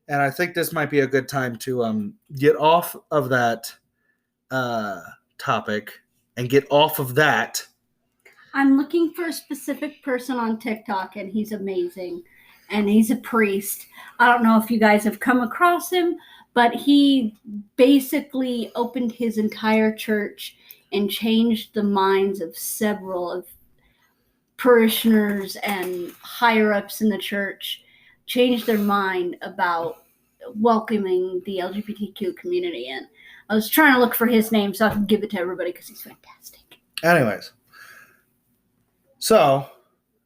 And I think this might be a good time to get off of that topic and get off of that. I'm looking for a specific person on TikTok, and he's amazing. And he's a priest. I don't know if you guys have come across him, but he basically opened his entire church and changed the minds of several of parishioners and higher-ups in the church, changed their mind about welcoming the LGBTQ community in. I was trying to look for his name so I can give it to everybody because he's fantastic. Anyways. So,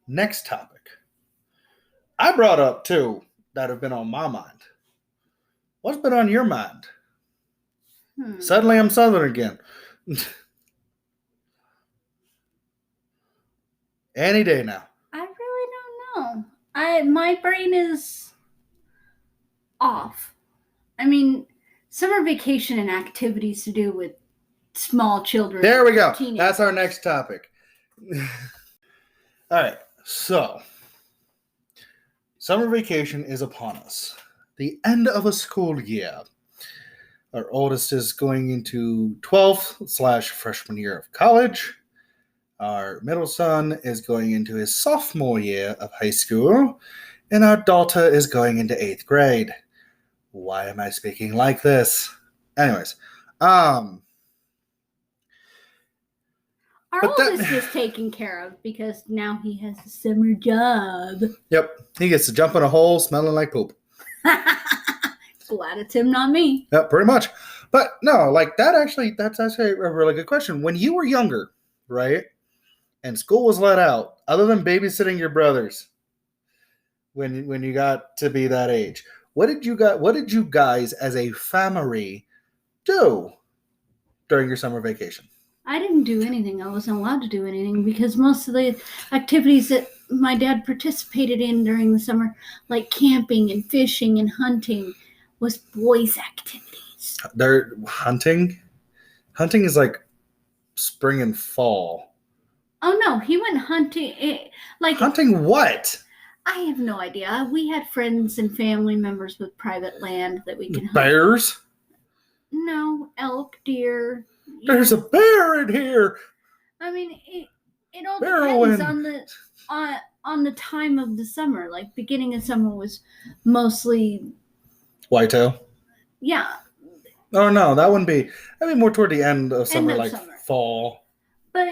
next topic. I brought up two that have been on my mind. What's been on your mind? Suddenly I'm Southern again. Any day now. I really don't know. My brain is off. I mean, summer vacation and activities to do with small children. There we go. Teenagers. That's our next topic. All right. So, summer vacation is upon us. The end of a school year. Our oldest is going into 12th slash freshman year of college. Our middle son is going into his sophomore year of high school. And our daughter is going into 8th grade. Why am I speaking like this? Anyways, Our but oldest is taken care of because now he has a summer job. Yep, he gets to jump in a hole smelling like poop. Glad it's him, not me. Yeah, pretty much. But no, like that's actually a really good question. When you were younger, right, and school was let out, other than babysitting your brothers, when you got to be that age, what did you guys as a family do during your summer vacation? I didn't do anything. I wasn't allowed to do anything because most of the activities that my dad participated in during the summer, like camping and fishing and hunting, was boys' activities. They're hunting. Hunting is like spring and fall. Oh no, he went hunting. Hunting what? I have no idea. We had friends and family members with private land that we can hunt. Bears? No, elk, deer. There's a bear in here. I mean, it all Barrowing. depends on the time of the summer. Like beginning of summer was mostly Whitetail. yeah. Oh no, that'd be more toward the end of summer, like summer. fall. But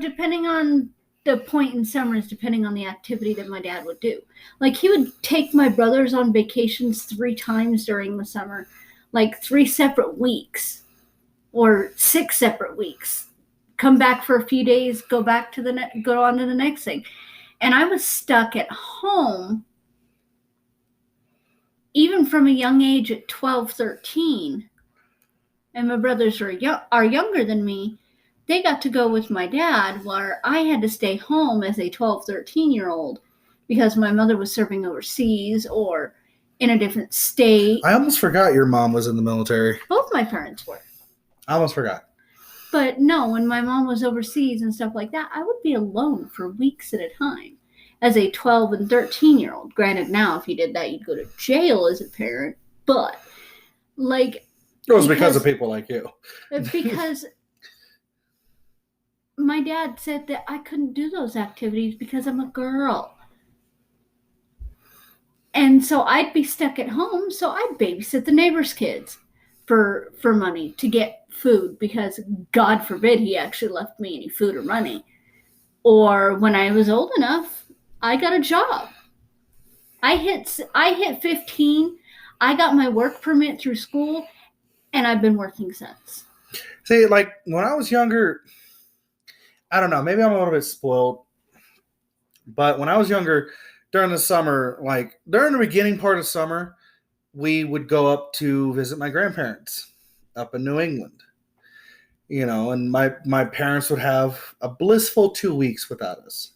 depending on the point in summer is depending on the activity that my dad would do. Like he would take my brothers on vacations 3 times during the summer, like 3 separate weeks or 6 separate weeks. Come back for a few days, go on to the next thing. And I was stuck at home even from a young age at 12, 13. And my brothers are younger than me. They got to go with my dad, where I had to stay home as a 12, 13-year-old because my mother was serving overseas or in a different state. I almost forgot your mom was in the military. Both my parents were. I almost forgot. But no, when my mom was overseas and stuff like that, I would be alone for weeks at a time as a 12 and 13-year-old. Granted, now if you did that, you'd go to jail as a parent. But, like... It was because of people like you. Because... my dad said that I couldn't do those activities because I'm a girl. And so I'd be stuck at home, so I'd babysit the neighbors' kids for money to get food because God forbid he actually left me any food or money. Or when I was old enough, I got a job. I hit 15, I got my work permit through school, and I've been working since. See, like when I was younger, I don't know, maybe I'm a little bit spoiled, but when I was younger, during the summer, like during the beginning part of summer, we would go up to visit my grandparents up in New England, and my parents would have a blissful 2 weeks without us.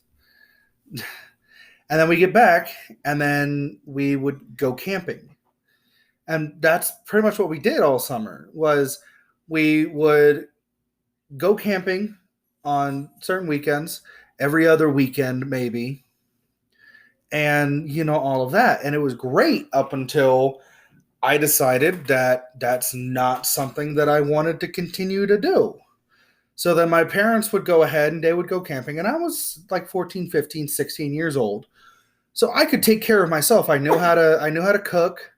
And then we get back and then we would go camping. And that's pretty much what we did all summer was we would go camping on certain weekends, every other weekend maybe, and all of that. And it was great up until I decided that that's not something that I wanted to continue to do. So then my parents would go ahead and they would go camping, and I was like 14, 15, 16 years old. So I could take care of myself. I knew how to cook.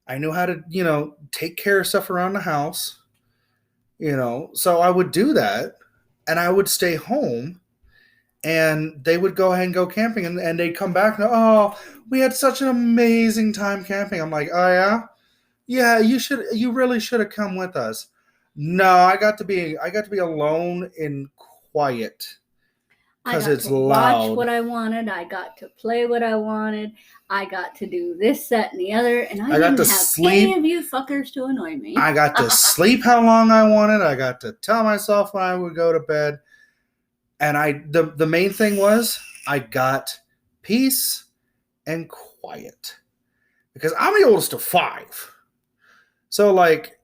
I knew how to, take care of stuff around the house. So I would do that. And I would stay home, and they would go ahead and go camping, and they'd come back and, oh, we had such an amazing time camping. I'm like, oh yeah? Yeah, you really should have come with us. No, I got to be alone and quiet because it's loud. Watch what I wanted. I got to play what I wanted. I got to do this, that, and the other, and I didn't have sleep. Any of you fuckers to annoy me. I got to sleep how long I wanted. I got to tell myself when I would go to bed. And the main thing was I got peace and quiet because I'm the oldest of 5. So like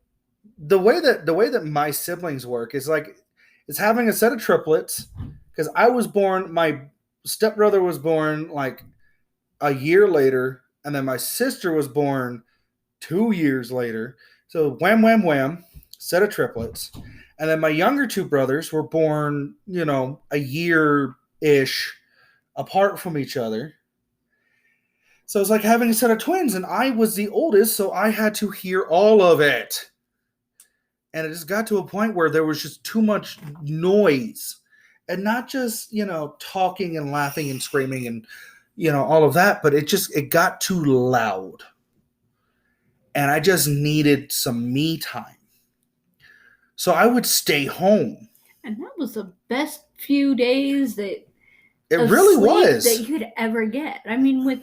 the way that my siblings work is like it's having a set of triplets because I was born stepbrother was born like a year later, and then my sister was born 2 years later. So wham, wham, wham, set of triplets. And then my younger two brothers were born, a year ish apart from each other. So it was like having a set of twins, and I was the oldest, so I had to hear all of it. And it just got to a point where there was just too much noise. And not just, talking and laughing and screaming and, all of that, but it got too loud. And I just needed some me time. So I would stay home. And that was the best few days that It really was. that you could ever get. I mean, with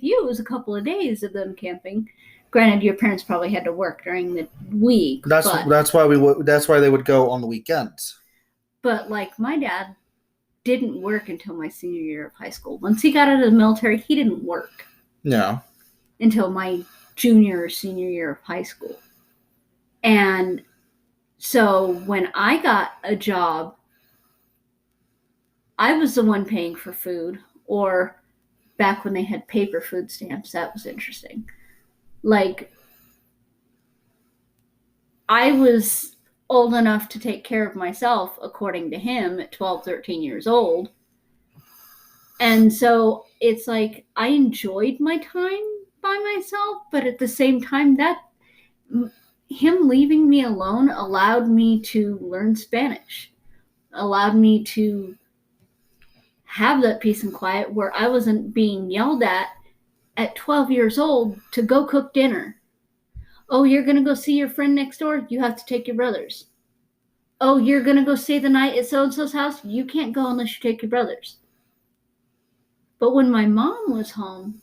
you, it was a couple of days of them camping. Granted, your parents probably had to work during the week. That's why they would go on the weekends. But like my dad didn't work until my senior year of high school. Once he got out of the military, he didn't work. No. Until my junior or senior year of high school. And so when I got a job, I was the one paying for food, or back when they had paper food stamps, that was interesting. Like, I was old enough to take care of myself, according to him, at 12, 13 years old. And so it's like I enjoyed my time by myself, but at the same time, that him leaving me alone allowed me to learn Spanish, allowed me to have that peace and quiet where I wasn't being yelled at 12 years old to go cook dinner. Oh, you're going to go see your friend next door? You have to take your brothers. Oh, you're going to go stay the night at so-and-so's house? You can't go unless you take your brothers. But when my mom was home,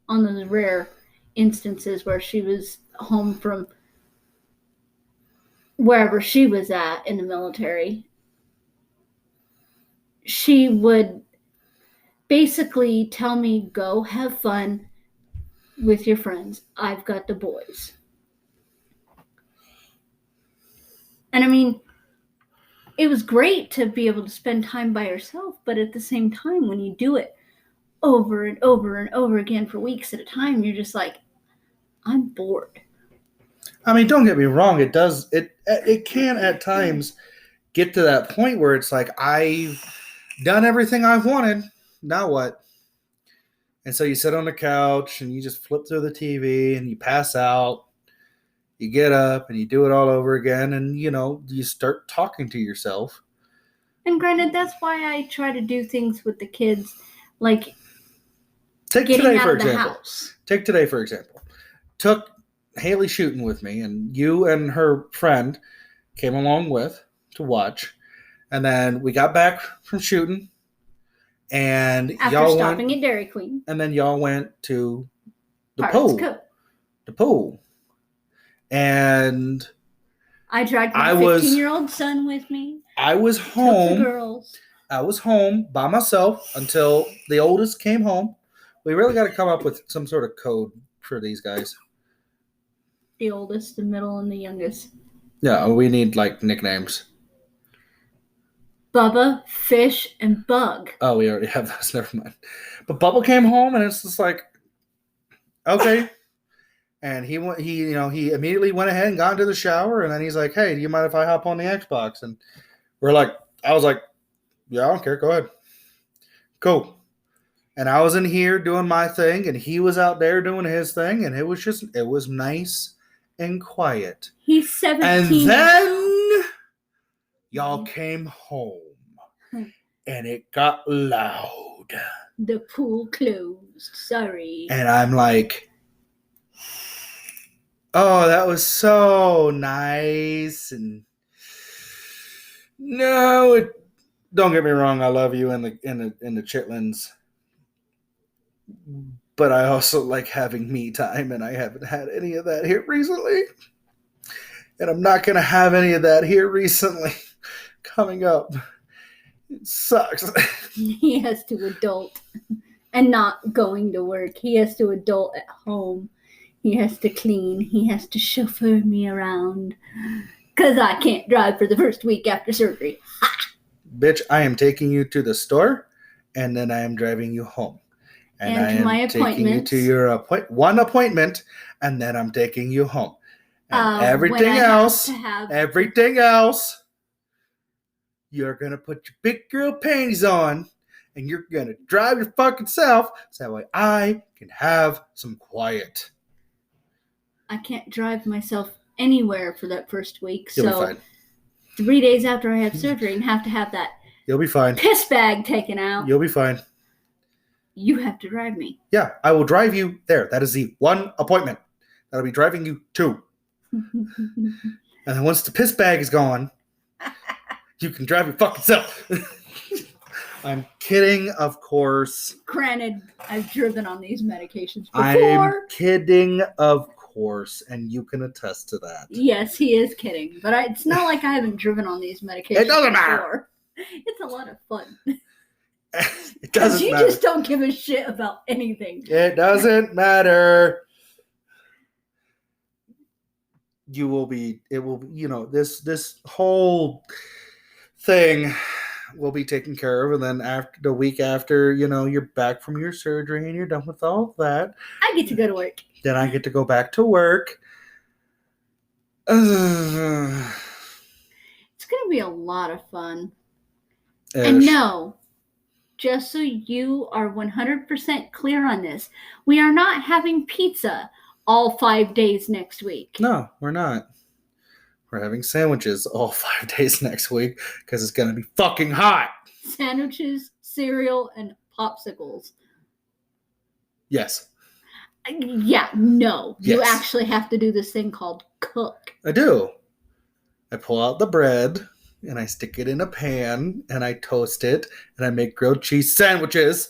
on those rare instances where she was home from wherever she was at in the military, she would basically tell me, go have fun with your friends. I've got the boys. And I mean, it was great to be able to spend time by yourself, but at the same time, when you do it over and over and over again for weeks at a time, you're just like, I'm bored. I mean, don't get me wrong. It can at times get to that point where it's like, I've done everything I've wanted. Now what? And so you sit on the couch and you just flip through the TV and you pass out. You get up and you do it all over again, and you start talking to yourself. And granted, that's why I try to do things with the kids, like Take today for example. Took Haley shooting with me, and you and her friend came along to watch. And then we got back from shooting, and after stopping at Dairy Queen. And then y'all went to the pool. And I dragged my 15-year-old son with me. I was home. Took the girls. I was home by myself until the oldest came home. We really got to come up with some sort of code for these guys. The oldest, the middle, and the youngest. Yeah, we need like nicknames. Bubba, Fish, and Bug. Oh, we already have those. Never mind. But Bubba came home, and it's just like, okay. And he immediately went ahead and got into the shower, and then he's like, "Hey, do you mind if I hop on the Xbox?" And I was like, "Yeah, I don't care. Go ahead." Cool. And I was in here doing my thing, and he was out there doing his thing, and it was nice and quiet. He's 17. And then y'all came home, and it got loud. The pool closed. Sorry. And I'm like, oh, that was so nice. And no, don't get me wrong. I love you in the chitlins, but I also like having me time, and I haven't had any of that here recently. And I'm not going to have any of that here recently coming up. It sucks. He has to adult and not going to work. He has to adult at home. He has to clean. He has to chauffeur me around because I can't drive for the first week after surgery. Ha! Bitch, I am taking you to the store, and then I am driving you home. And And I to am my taking you to appointments. your one appointment, and then I'm taking you home. And When everything I have else, to have- you're going to put your big girl panties on, and you're going to drive your fucking self, so that way I can have some quiet. I can't drive myself anywhere for that first week. You'll be So fine. 3 days after I have surgery and have to have that You'll be fine. piss bag taken out, You'll be fine. you have to drive me. Yeah, I will drive you there. That is the one appointment that I'll be driving you to. And then once the piss bag is gone, you can drive your fucking self. I'm kidding, of course. Granted, I've driven on these medications before. I'm kidding, of course, and you can attest to that. Yes, he is kidding. But it's not like I haven't driven on these medications It doesn't matter. before. It's a lot of fun. It Because doesn't you matter. just don't give a shit about anything. It doesn't matter. It will be, this whole thing will be taken care of, and then after the week after, you're back from your surgery and you're done with all of that. I get to go to work. Then I get to go back to work. It's going to be a lot of fun. Ish. And no, just so you are 100% clear on this, we are not having pizza all 5 days next week. No, we're not. We're having sandwiches all 5 days next week because it's going to be fucking hot. Sandwiches, cereal, and popsicles. Yes. Yeah, no. You Yes. actually have to do this thing called cook. I do. I pull out the bread and I stick it in a pan and I toast it and I make grilled cheese sandwiches.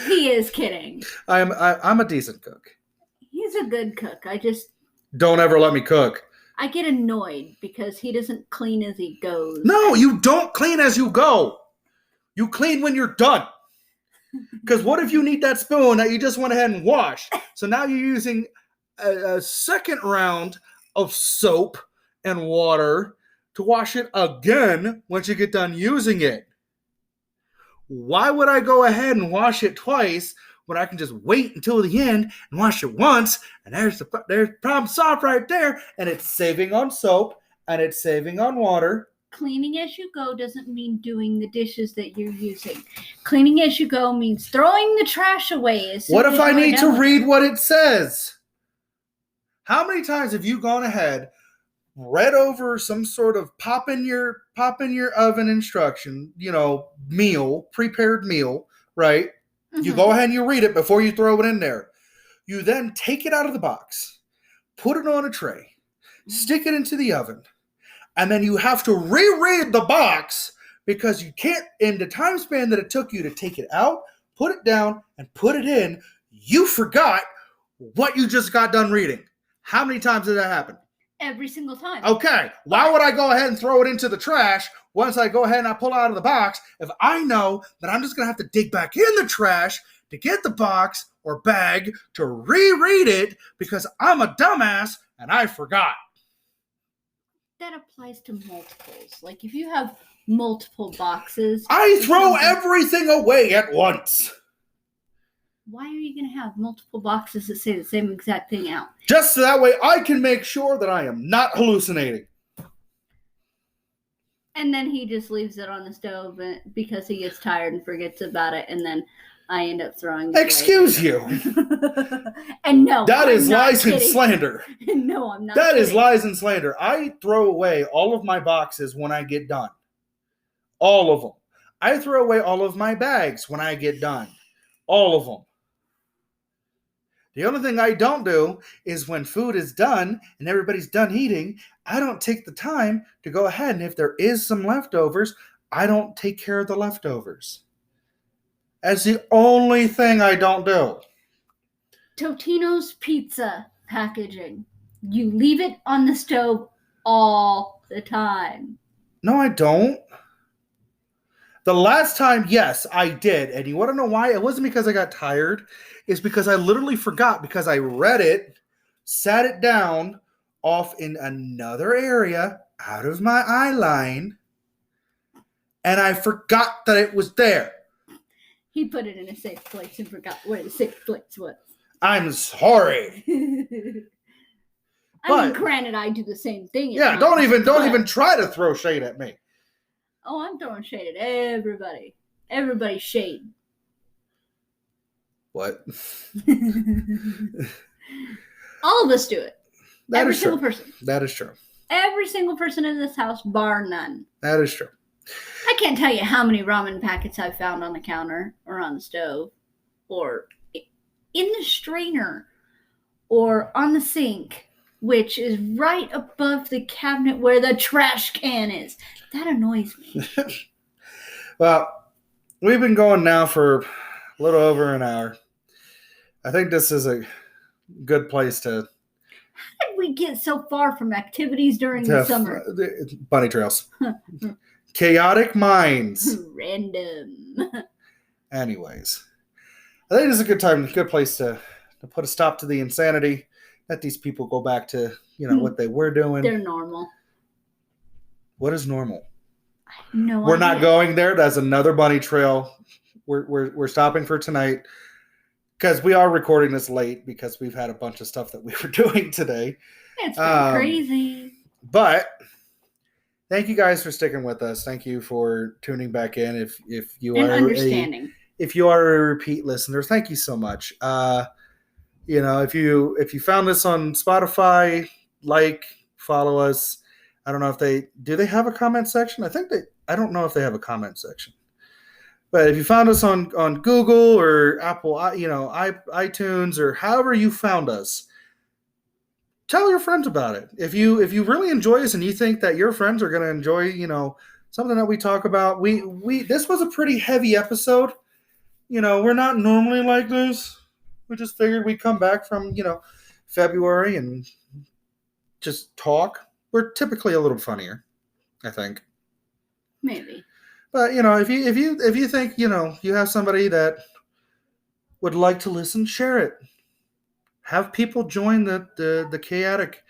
He is kidding. I'm a decent cook. He's a good cook. Don't ever let me cook. I get annoyed because he doesn't clean as he goes. No, you don't clean as you go. You clean when you're done. Because what if you need that spoon that you just went ahead and washed? So now you're using a second round of soap and water to wash it again once you get done using it. Why would I go ahead and wash it twice when I can just wait until the end and wash it once? And there's problem solved right there. And it's saving on soap and it's saving on water. Cleaning as you go doesn't mean doing the dishes that you're using. Cleaning as you go means throwing the trash away. As soon What as if I you're need done to with read it. what it says? How many times have you gone ahead, read over some sort of pop in your oven instruction, prepared meal, right? You Mhm. go ahead and you read it before you throw it in there. You then take it out of the box, put it on a tray, stick it into the oven, and then you have to reread the box because you can't, in the time span that it took you to take it out, put it down, and put it in, you forgot what you just got done reading. How many times did that happen? Every single time. Okay, why would I go ahead and throw it into the trash once I go ahead and I pull it out of the box if I know that I'm just going to have to dig back in the trash to get the box or bag to reread it because I'm a dumbass and I forgot? That applies to multiples. Like if you have multiple boxes. I throw everything away at once. Why are you going to have multiple boxes that say the same exact thing out? Just so that way I can make sure that I am not hallucinating. And then he just leaves it on the stove because he gets tired and forgets about it. And then I end up throwing it away. Excuse you. And no, That is I'm not lies and kidding. slander. No, I'm not That is kidding. lies and slander. I throw away all of my boxes when I get done. All of them. I throw away all of my bags when I get done. All of them. The only thing I don't do is when food is done and everybody's done eating, I don't take the time to go ahead, and if there is some leftovers, I don't take care of the leftovers. That's the only thing I don't do. Totino's pizza packaging. You leave it on the stove all the time. No, I don't. The last time, yes, I did. And you want to know why? It wasn't because I got tired. It's because I literally forgot, because I read it, sat it down off in another area out of my eye line, and I forgot that it was there. He put it in a safe place and forgot where the safe place was. I'm sorry. I mean, granted, I do the same thing. Yeah, don't even try to throw shade at me. Oh, I'm throwing shade at everybody. Everybody's shade. What? All of us do it. Every single person. That is true. Every single person in this house, bar none. That is true. I can't tell you how many ramen packets I've found on the counter or on the stove or in the strainer or on the sink, which is right above the cabinet where the trash can is. That annoys me. Well, we've been going now for a little over an hour. I think this is a good place to... How did we get so far from activities during the summer? Bunny trails. Chaotic minds. Random. Anyways, I think this is a good place to put a stop to the insanity. Let these people go back to, what they were doing. They're normal. What is normal? No We're idea. not going there. That's another bunny trail. We're stopping for tonight because we are recording this late because we've had a bunch of stuff that we were doing today. It's been crazy. But thank you guys for sticking with us. Thank you for tuning back in. If you And are understanding. If you are a repeat listener, thank you so much. If you found this on Spotify, follow us. I don't know if they have a comment section. I don't know if they have a comment section. But if you found us on Google or Apple, iTunes or however you found us, tell your friends about it. If you really enjoy us and you think that your friends are going to enjoy, something that we talk about, this was a pretty heavy episode. We're not normally like this. We just figured we'd come back from, February and just talk. We're typically a little funnier, I think. Maybe. But if you think you have somebody that would like to listen, share it. Have people join the chaotic,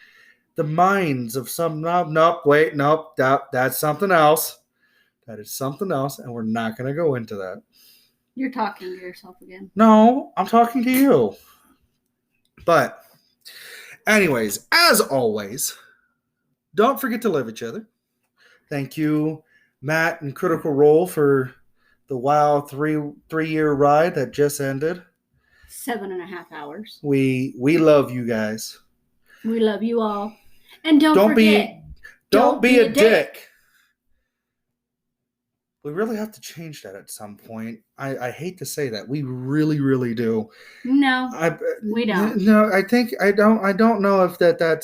the minds of some. Nope. That's something else. That is something else, and we're not going to go into that. You're talking to yourself again. No, I'm talking to you. But, anyways, as always, don't forget to love each other. Thank you, Matt and Critical Role, for the wild 3-year ride that just ended. 7.5 hours. We love you guys. We love you all. And don't forget. Don't be a dick. We really have to change that at some point. I hate to say that. We really, really do. No, we don't. No, I don't know if that's